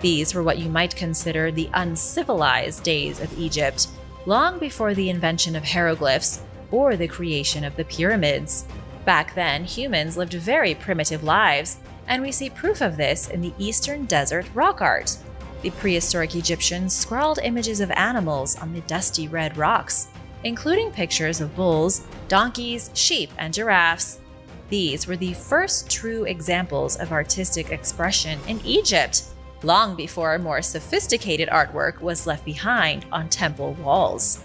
These were what you might consider the uncivilized days of Egypt, long before the invention of hieroglyphs or the creation of the pyramids. Back then, humans lived very primitive lives, and we see proof of this in the Eastern Desert rock art. The prehistoric Egyptians scrawled images of animals on the dusty red rocks, including pictures of bulls, donkeys, sheep, and giraffes. These were the first true examples of artistic expression in Egypt, long before more sophisticated artwork was left behind on temple walls.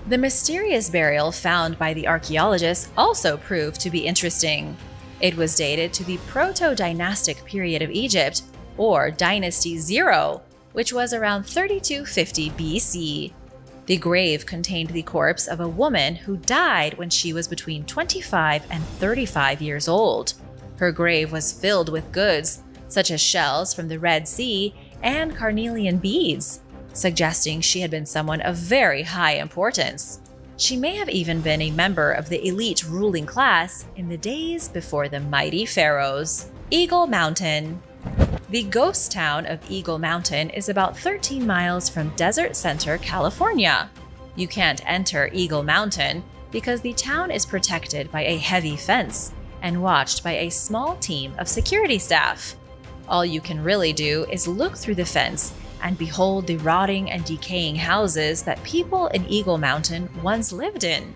The mysterious burial found by the archaeologists also proved to be interesting. It was dated to the Proto-Dynastic period of Egypt, or Dynasty 0, which was around 3250 BC. The grave contained the corpse of a woman who died when she was between 25 and 35 years old. Her grave was filled with goods, such as shells from the Red Sea and carnelian beads, suggesting she had been someone of very high importance. She may have even been a member of the elite ruling class in the days before the mighty pharaohs. Eagle Mountain. The ghost town of Eagle Mountain is about 13 miles from Desert Center, California. You can't enter Eagle Mountain because the town is protected by a heavy fence and watched by a small team of security staff. All you can really do is look through the fence and behold the rotting and decaying houses that people in Eagle Mountain once lived in.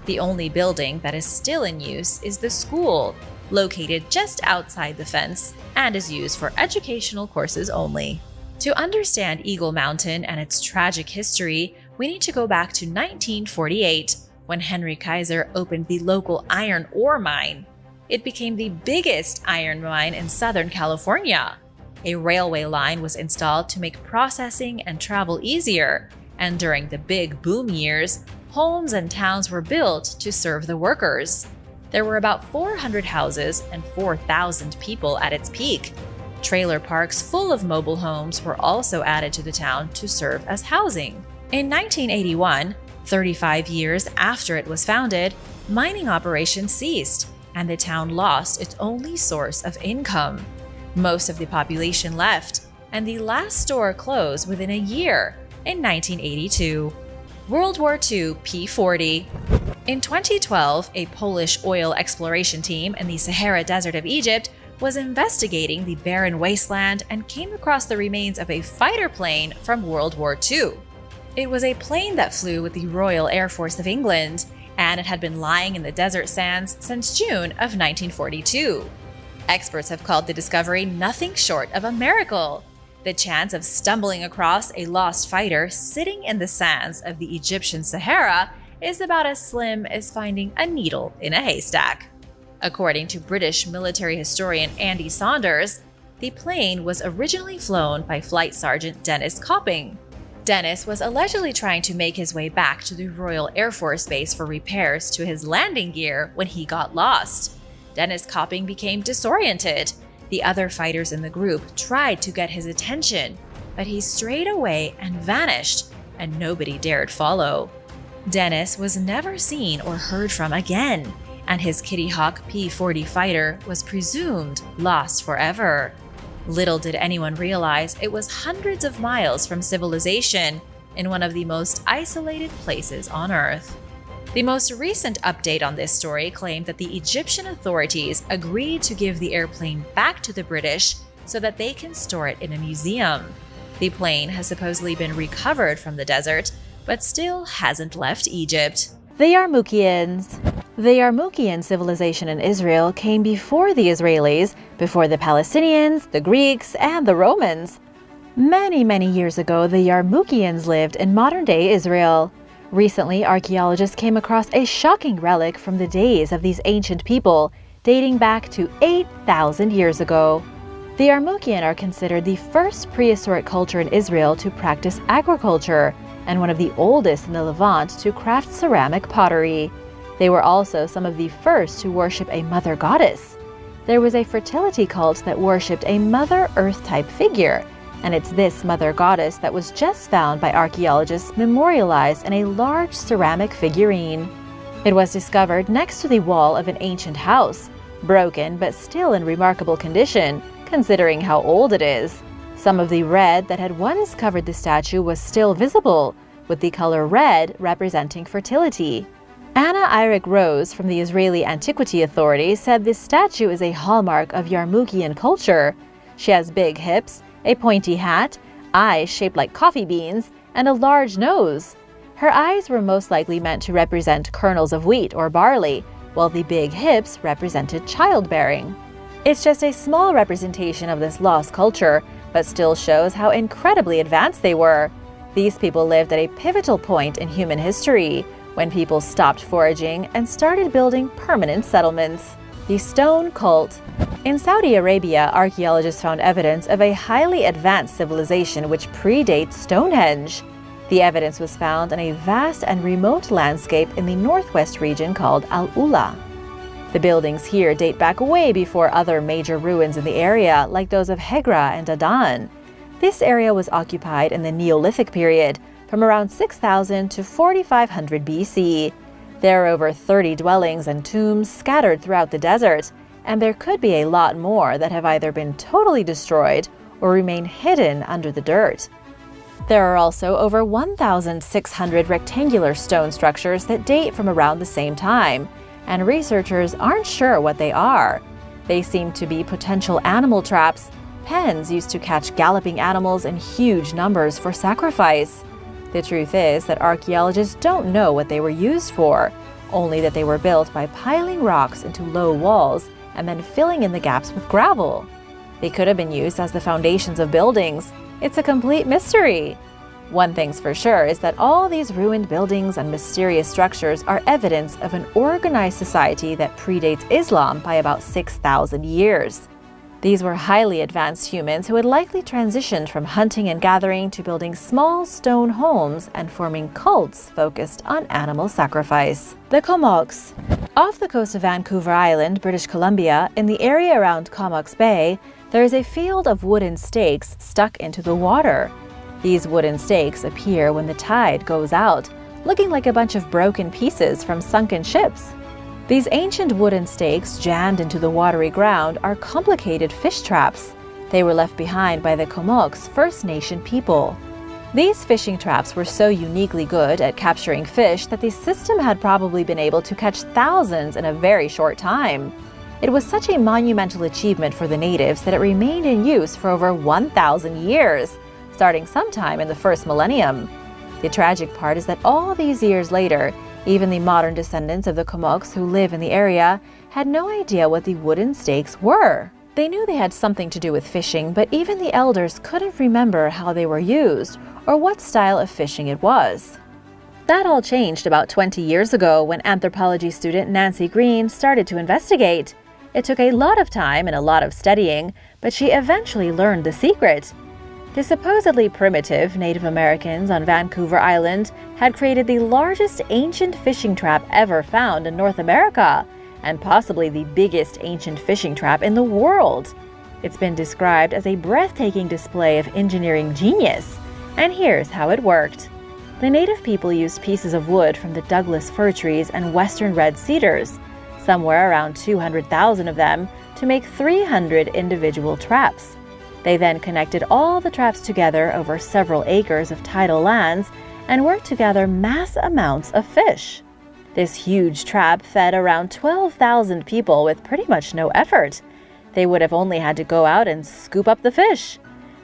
The only building that is still in use is the school, located just outside the fence, and is used for educational courses only. To understand Eagle Mountain and its tragic history, we need to go back to 1948, when Henry Kaiser opened the local iron ore mine. It became the biggest iron mine in Southern California. A railway line was installed to make processing and travel easier, and during the big boom years, homes and towns were built to serve the workers. There were about 400 houses and 4,000 people at its peak. Trailer parks full of mobile homes were also added to the town to serve as housing. In 1981, 35 years after it was founded, mining operations ceased, and the town lost its only source of income. Most of the population left, and the last store closed within a year, in 1982. World War II P40. In 2012, a Polish oil exploration team in the Sahara Desert of Egypt was investigating the barren wasteland and came across the remains of a fighter plane from World War II. It was a plane that flew with the Royal Air Force of England, and it had been lying in the desert sands since June of 1942. Experts have called the discovery nothing short of a miracle. The chance of stumbling across a lost fighter sitting in the sands of the Egyptian Sahara is about as slim as finding a needle in a haystack. According to British military historian Andy Saunders, the plane was originally flown by Flight Sergeant Dennis Copping. Dennis was allegedly trying to make his way back to the Royal Air Force Base for repairs to his landing gear when he got lost. Dennis Copping became disoriented. The other fighters in the group tried to get his attention, but he strayed away and vanished, and nobody dared follow. Dennis was never seen or heard from again, and his Kitty Hawk P40 fighter was presumed lost forever. Little did anyone realize it was hundreds of miles from civilization in one of the most isolated places on Earth. The most recent update on this story claimed that the Egyptian authorities agreed to give the airplane back to the British so that they can store it in a museum. The plane has supposedly been recovered from the desert, but still hasn't left Egypt. The Yarmukians. The Yarmukian civilization in Israel came before the Israelis, before the Palestinians, the Greeks, and the Romans. Many years ago, the Yarmukians lived in modern-day Israel. Recently, archaeologists came across a shocking relic from the days of these ancient people, dating back to 8,000 years ago. The Yarmukian are considered the first prehistoric culture in Israel to practice agriculture, and one of the oldest in the Levant to craft ceramic pottery. They were also some of the first to worship a mother goddess. There was a fertility cult that worshipped a Mother Earth-type figure, and it's this mother goddess that was just found by archaeologists memorialized in a large ceramic figurine. It was discovered next to the wall of an ancient house, broken but still in remarkable condition, considering how old it is. Some of the red that had once covered the statue was still visible, with the color red representing fertility. Anna Eirik Rose from the Israeli Antiquity Authority said this statue is a hallmark of Yarmukian culture. She has big hips, a pointy hat, eyes shaped like coffee beans, and a large nose. Her eyes were most likely meant to represent kernels of wheat or barley, while the big hips represented childbearing. It's just a small representation of this lost culture, but still shows how incredibly advanced they were. These people lived at a pivotal point in human history, when people stopped foraging and started building permanent settlements. The Stone Cult. In Saudi Arabia, archaeologists found evidence of a highly advanced civilization which predates Stonehenge. The evidence was found in a vast and remote landscape in the northwest region called Al-Ula. The buildings here date back way before other major ruins in the area, like those of Hegra and Adan. This area was occupied in the Neolithic period, from around 6000 to 4500 BC. There are over 30 dwellings and tombs scattered throughout the desert, and there could be a lot more that have either been totally destroyed or remain hidden under the dirt. There are also over 1,600 rectangular stone structures that date from around the same time, and researchers aren't sure what they are. They seem to be potential animal traps, pens used to catch galloping animals in huge numbers for sacrifice. The truth is that archaeologists don't know what they were used for, only that they were built by piling rocks into low walls and then filling in the gaps with gravel. They could have been used as the foundations of buildings. It's a complete mystery. One thing's for sure is that all these ruined buildings and mysterious structures are evidence of an organized society that predates Islam by about 6,000 years. These were highly advanced humans who had likely transitioned from hunting and gathering to building small stone homes and forming cults focused on animal sacrifice. The Koks. Off the coast of Vancouver Island, British Columbia, in the area around Koks Bay, there is a field of wooden stakes stuck into the water. These wooden stakes appear when the tide goes out, looking like a bunch of broken pieces from sunken ships. These ancient wooden stakes jammed into the watery ground are complicated fish traps. They were left behind by the Koks First Nation people. These fishing traps were so uniquely good at capturing fish that the system had probably been able to catch thousands in a very short time. It was such a monumental achievement for the natives that it remained in use for over 1,000 years, starting sometime in the first millennium. The tragic part is that all these years later, even the modern descendants of the Koks who live in the area had no idea what the wooden stakes were. They knew they had something to do with fishing, but even the elders couldn't remember how they were used or what style of fishing it was. That all changed about 20 years ago when anthropology student Nancy Green started to investigate. It took a lot of time and a lot of studying, but she eventually learned the secret. The supposedly primitive Native Americans on Vancouver Island had created the largest ancient fishing trap ever found in North America, and possibly the biggest ancient fishing trap in the world. It's been described as a breathtaking display of engineering genius, and here's how it worked. The native people used pieces of wood from the Douglas fir trees and western red cedars, somewhere around 200,000 of them, to make 300 individual traps. They then connected all the traps together over several acres of tidal lands and worked to gather mass amounts of fish. This huge trap fed around 12,000 people with pretty much no effort. They would have only had to go out and scoop up the fish.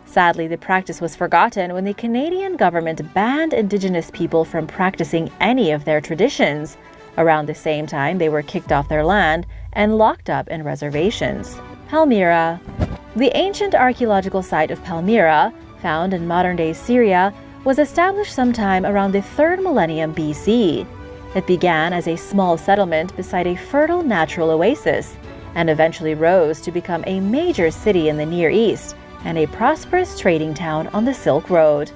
Sadly, the practice was forgotten when the Canadian government banned Indigenous people from practicing any of their traditions. Around the same time, they were kicked off their land and locked up in reservations. Palmira. The ancient archaeological site of Palmira, found in modern-day Syria, was established sometime around the 3rd millennium BC. It began as a small settlement beside a fertile natural oasis, and eventually rose to become a major city in the Near East and a prosperous trading town on the Silk Road.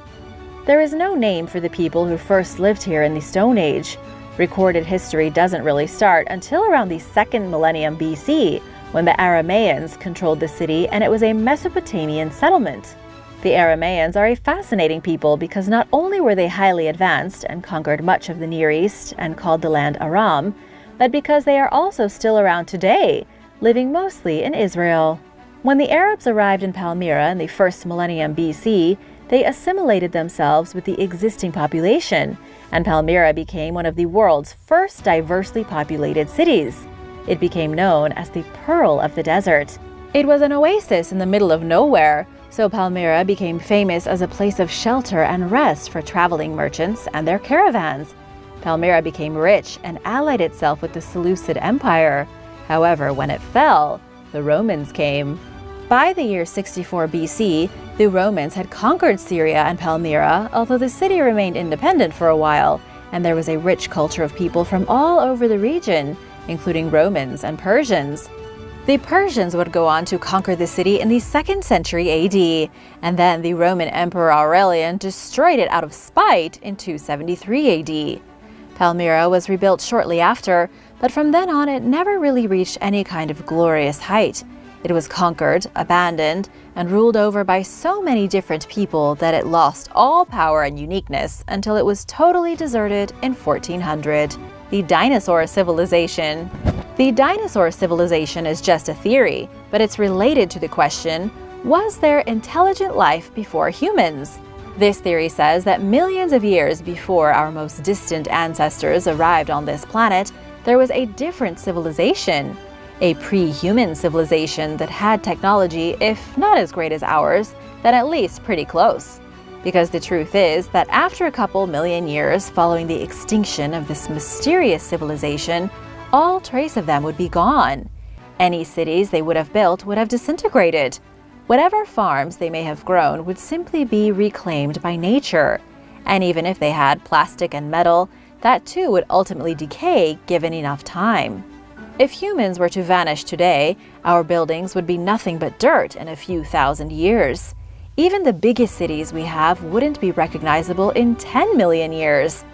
There is no name for the people who first lived here in the Stone Age. Recorded history doesn't really start until around the 2nd millennium BC, when the Aramaeans controlled the city and it was a Mesopotamian settlement. The Aramaeans are a fascinating people because not only were they highly advanced and conquered much of the Near East and called the land Aram, but because they are also still around today, living mostly in Israel. When the Arabs arrived in Palmyra in the 1st millennium BC, they assimilated themselves with the existing population, and Palmyra became one of the world's first diversely populated cities. It became known as the Pearl of the Desert. It was an oasis in the middle of nowhere, So Palmira became famous as a place of shelter and rest for traveling merchants and their caravans. Palmira became rich and allied itself with the Seleucid Empire. However, when it fell, the Romans came. By the year 64 BC, the Romans had conquered Syria and Palmyra, although the city remained independent for a while, and there was a rich culture of people from all over the region, including Romans and Persians. The Persians would go on to conquer the city in the 2nd century AD, and then the Roman Emperor Aurelian destroyed it out of spite in 273 AD. Palmyra was rebuilt shortly after, but from then on it never really reached any kind of glorious height. It was conquered, abandoned, and ruled over by so many different people that it lost all power and uniqueness until it was totally deserted in 1400. The Dinosaur Civilization. The Dinosaur Civilization is just a theory, but it's related to the question, was there intelligent life before humans? This theory says that millions of years before our most distant ancestors arrived on this planet, there was a different civilization. A pre-human civilization that had technology, if not as great as ours, then at least pretty close. Because the truth is that after a couple million years following the extinction of this mysterious civilization, all trace of them would be gone. Any cities they would have built would have disintegrated. Whatever farms they may have grown would simply be reclaimed by nature. And even if they had plastic and metal, that too would ultimately decay given enough time. If humans were to vanish today, our buildings would be nothing but dirt in a few thousand years. Even the biggest cities we have wouldn't be recognizable in 10 million years.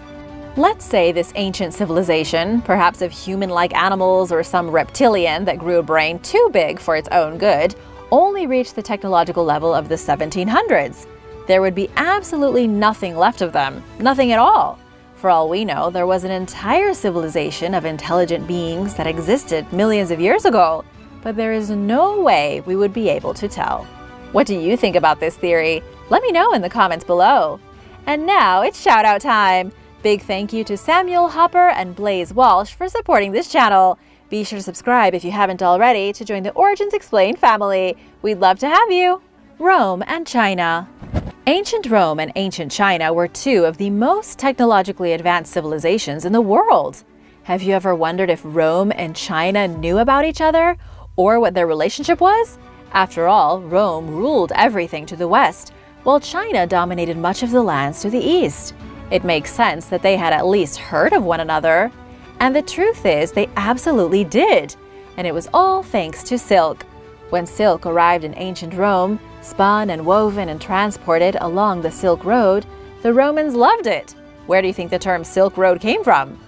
Let's say this ancient civilization, perhaps of human-like animals or some reptilian that grew a brain too big for its own good, only reached the technological level of the 1700s. There would be absolutely nothing left of them, nothing at all. For all we know, there was an entire civilization of intelligent beings that existed millions of years ago, but there is no way we would be able to tell. What do you think about this theory? Let me know in the comments below. And now it's shout-out time! Big thank you to Samuel Hopper and Blaze Walsh for supporting this channel. Be sure to subscribe if you haven't already to join the Origins Explained family. We'd love to have you! Rome and China. Ancient Rome and ancient China were two of the most technologically advanced civilizations in the world. Have you ever wondered if Rome and China knew about each other, or what their relationship was? After all, Rome ruled everything to the west, while China dominated much of the lands to the east. It makes sense that they had at least heard of one another. And the truth is, they absolutely did. And it was all thanks to silk. When silk arrived in ancient Rome, spun and woven and transported along the Silk Road, the Romans loved it. Where do you think the term Silk Road came from?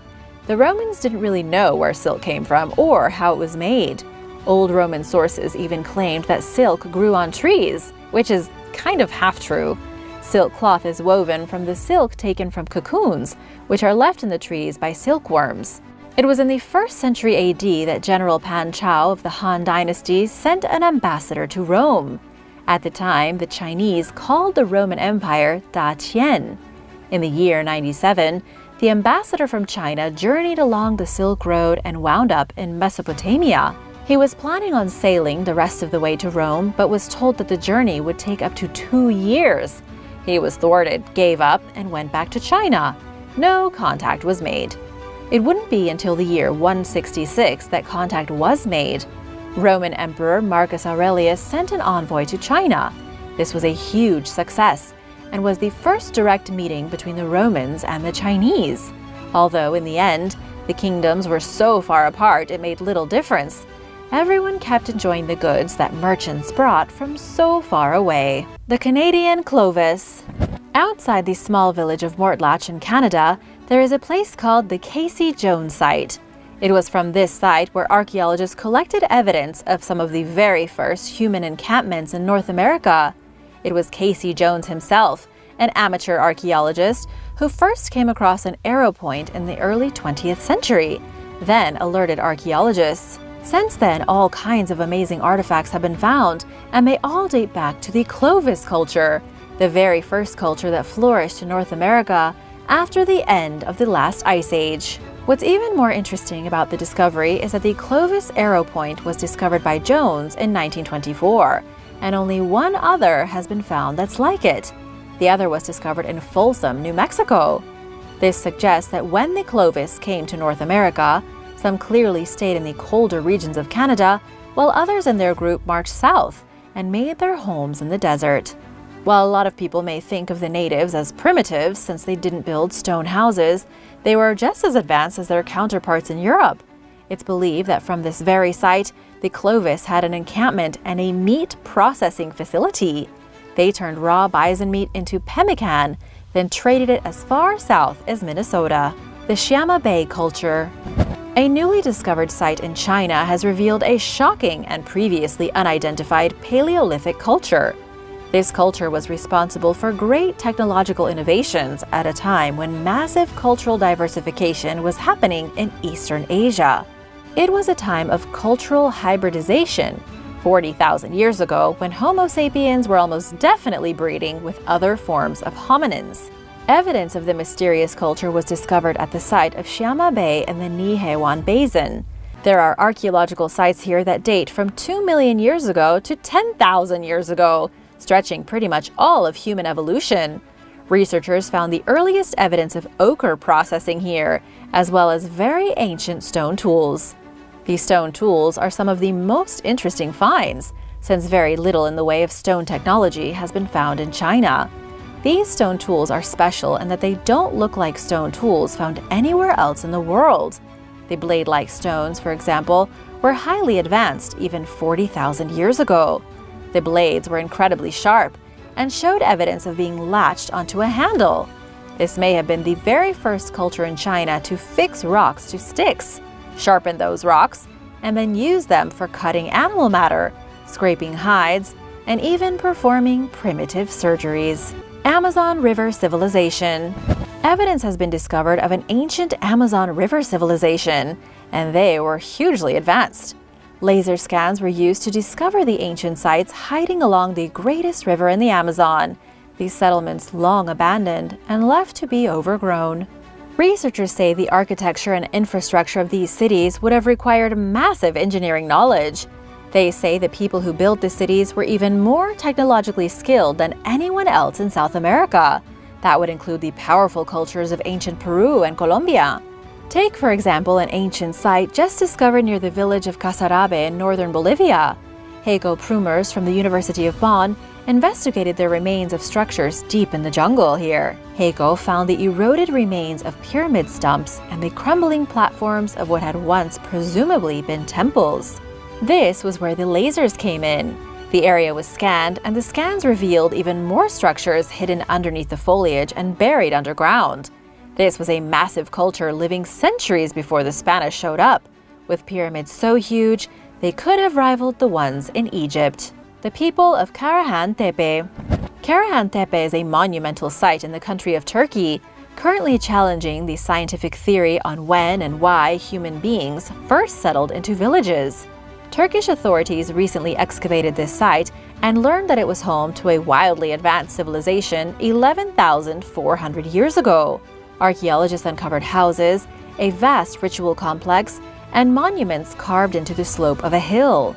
The Romans didn't really know where silk came from or how it was made. Old Roman sources even claimed that silk grew on trees, which is kind of half true. Silk cloth is woven from the silk taken from cocoons, which are left in the trees by silkworms. It was in the 1st century AD that General Pan Chao of the Han Dynasty sent an ambassador to Rome. At the time, the Chinese called the Roman Empire Da Qian. In the year 97, the ambassador from China journeyed along the Silk Road and wound up in Mesopotamia. He was planning on sailing the rest of the way to Rome, but was told that the journey would take up to 2 years. He was thwarted, gave up, and went back to China. No contact was made. It wouldn't be until the year 166 that contact was made. Roman Emperor Marcus Aurelius sent an envoy to China. This was a huge success and was the first direct meeting between the Romans and the Chinese. Although in the end, the kingdoms were so far apart it made little difference. Everyone kept enjoying the goods that merchants brought from so far away. The Canadian Clovis. Outside the small village of Mortlach in Canada, there is a place called the Casey Jones site. It was from this site where archaeologists collected evidence of some of the very first human encampments in North America. It was Casey Jones himself, an amateur archaeologist, who first came across an arrow point in the early 20th century, then alerted archaeologists. Since then, all kinds of amazing artifacts have been found, and they all date back to the Clovis culture, the very first culture that flourished in North America after the end of the last ice age. What's even more interesting about the discovery is that the Clovis arrow point was discovered by Jones in 1924, and only one other has been found that's like it. The other was discovered in Folsom, New Mexico. This suggests that when the Clovis came to North America, some clearly stayed in the colder regions of Canada, while others in their group marched south and made their homes in the desert. While a lot of people may think of the natives as primitives since they didn't build stone houses, they were just as advanced as their counterparts in Europe. It's believed that from this very site, the Clovis had an encampment and a meat processing facility. They turned raw bison meat into pemmican, then traded it as far south as Minnesota. The Xiama Bay culture. A newly discovered site in China has revealed a shocking and previously unidentified Paleolithic culture. This culture was responsible for great technological innovations at a time when massive cultural diversification was happening in Eastern Asia. It was a time of cultural hybridization, 40,000 years ago, when Homo sapiens were almost definitely breeding with other forms of hominins. Evidence of the mysterious culture was discovered at the site of Xiama Bay in the Nihewan Basin. There are archaeological sites here that date from 2 million years ago to 10,000 years ago, stretching pretty much all of human evolution. Researchers found the earliest evidence of ochre processing here, as well as very ancient stone tools. These stone tools are some of the most interesting finds, since very little in the way of stone technology has been found in China. These stone tools are special in that they don't look like stone tools found anywhere else in the world. The blade-like stones, for example, were highly advanced even 40,000 years ago. The blades were incredibly sharp and showed evidence of being latched onto a handle. This may have been the very first culture in China to fix rocks to sticks, sharpen those rocks, and then use them for cutting animal matter, scraping hides, and even performing primitive surgeries. Amazon River Civilization. Evidence has been discovered of an ancient Amazon River civilization, and they were hugely advanced. Laser scans were used to discover the ancient sites hiding along the greatest river in the Amazon, these settlements long abandoned and left to be overgrown. Researchers say the architecture and infrastructure of these cities would have required massive engineering knowledge. They say the people who built the cities were even more technologically skilled than anyone else in South America. That would include the powerful cultures of ancient Peru and Colombia. Take, for example, an ancient site just discovered near the village of Casarabe in northern Bolivia. Heiko Prumers from the University of Bonn investigated the remains of structures deep in the jungle here. Heiko found the eroded remains of pyramid stumps and the crumbling platforms of what had once presumably been temples. This was where the lasers came in. The area was scanned, and the scans revealed even more structures hidden underneath the foliage and buried underground. This was a massive culture living centuries before the Spanish showed up, with pyramids so huge they could have rivaled the ones in Egypt. The people of Karahan Tepe. Karahan Tepe is a monumental site in the country of Turkey, currently challenging the scientific theory on when and why human beings first settled into villages. Turkish authorities recently excavated this site and learned that it was home to a wildly advanced civilization 11,400 years ago. Archaeologists uncovered houses, a vast ritual complex, and monuments carved into the slope of a hill.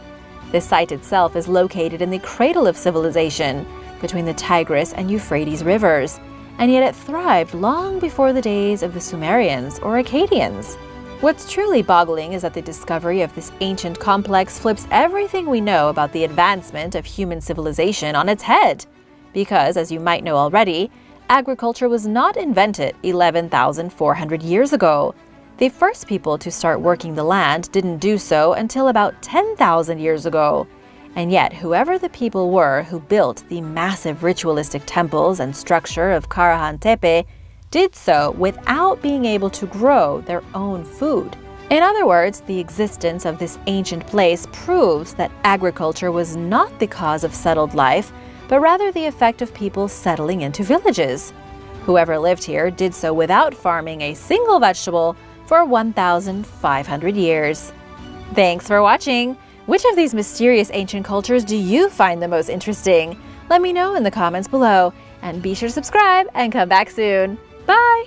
The site itself is located in the Cradle of Civilization, between the Tigris and Euphrates rivers, and yet it thrived long before the days of the Sumerians or Akkadians. What's truly boggling is that the discovery of this ancient complex flips everything we know about the advancement of human civilization on its head. Because, as you might know already, agriculture was not invented 11,400 years ago. The first people to start working the land didn't do so until about 10,000 years ago. And yet, whoever the people were who built the massive ritualistic temples and structure of Karahan Tepe did so without being able to grow their own food. In other words, the existence of this ancient place proves that agriculture was not the cause of settled life, but rather the effect of people settling into villages. Whoever lived here did so without farming a single vegetable for 1,500 years. Thanks for watching! Which of these mysterious ancient cultures do you find the most interesting? Let me know in the comments below, and be sure to subscribe and come back soon. Bye!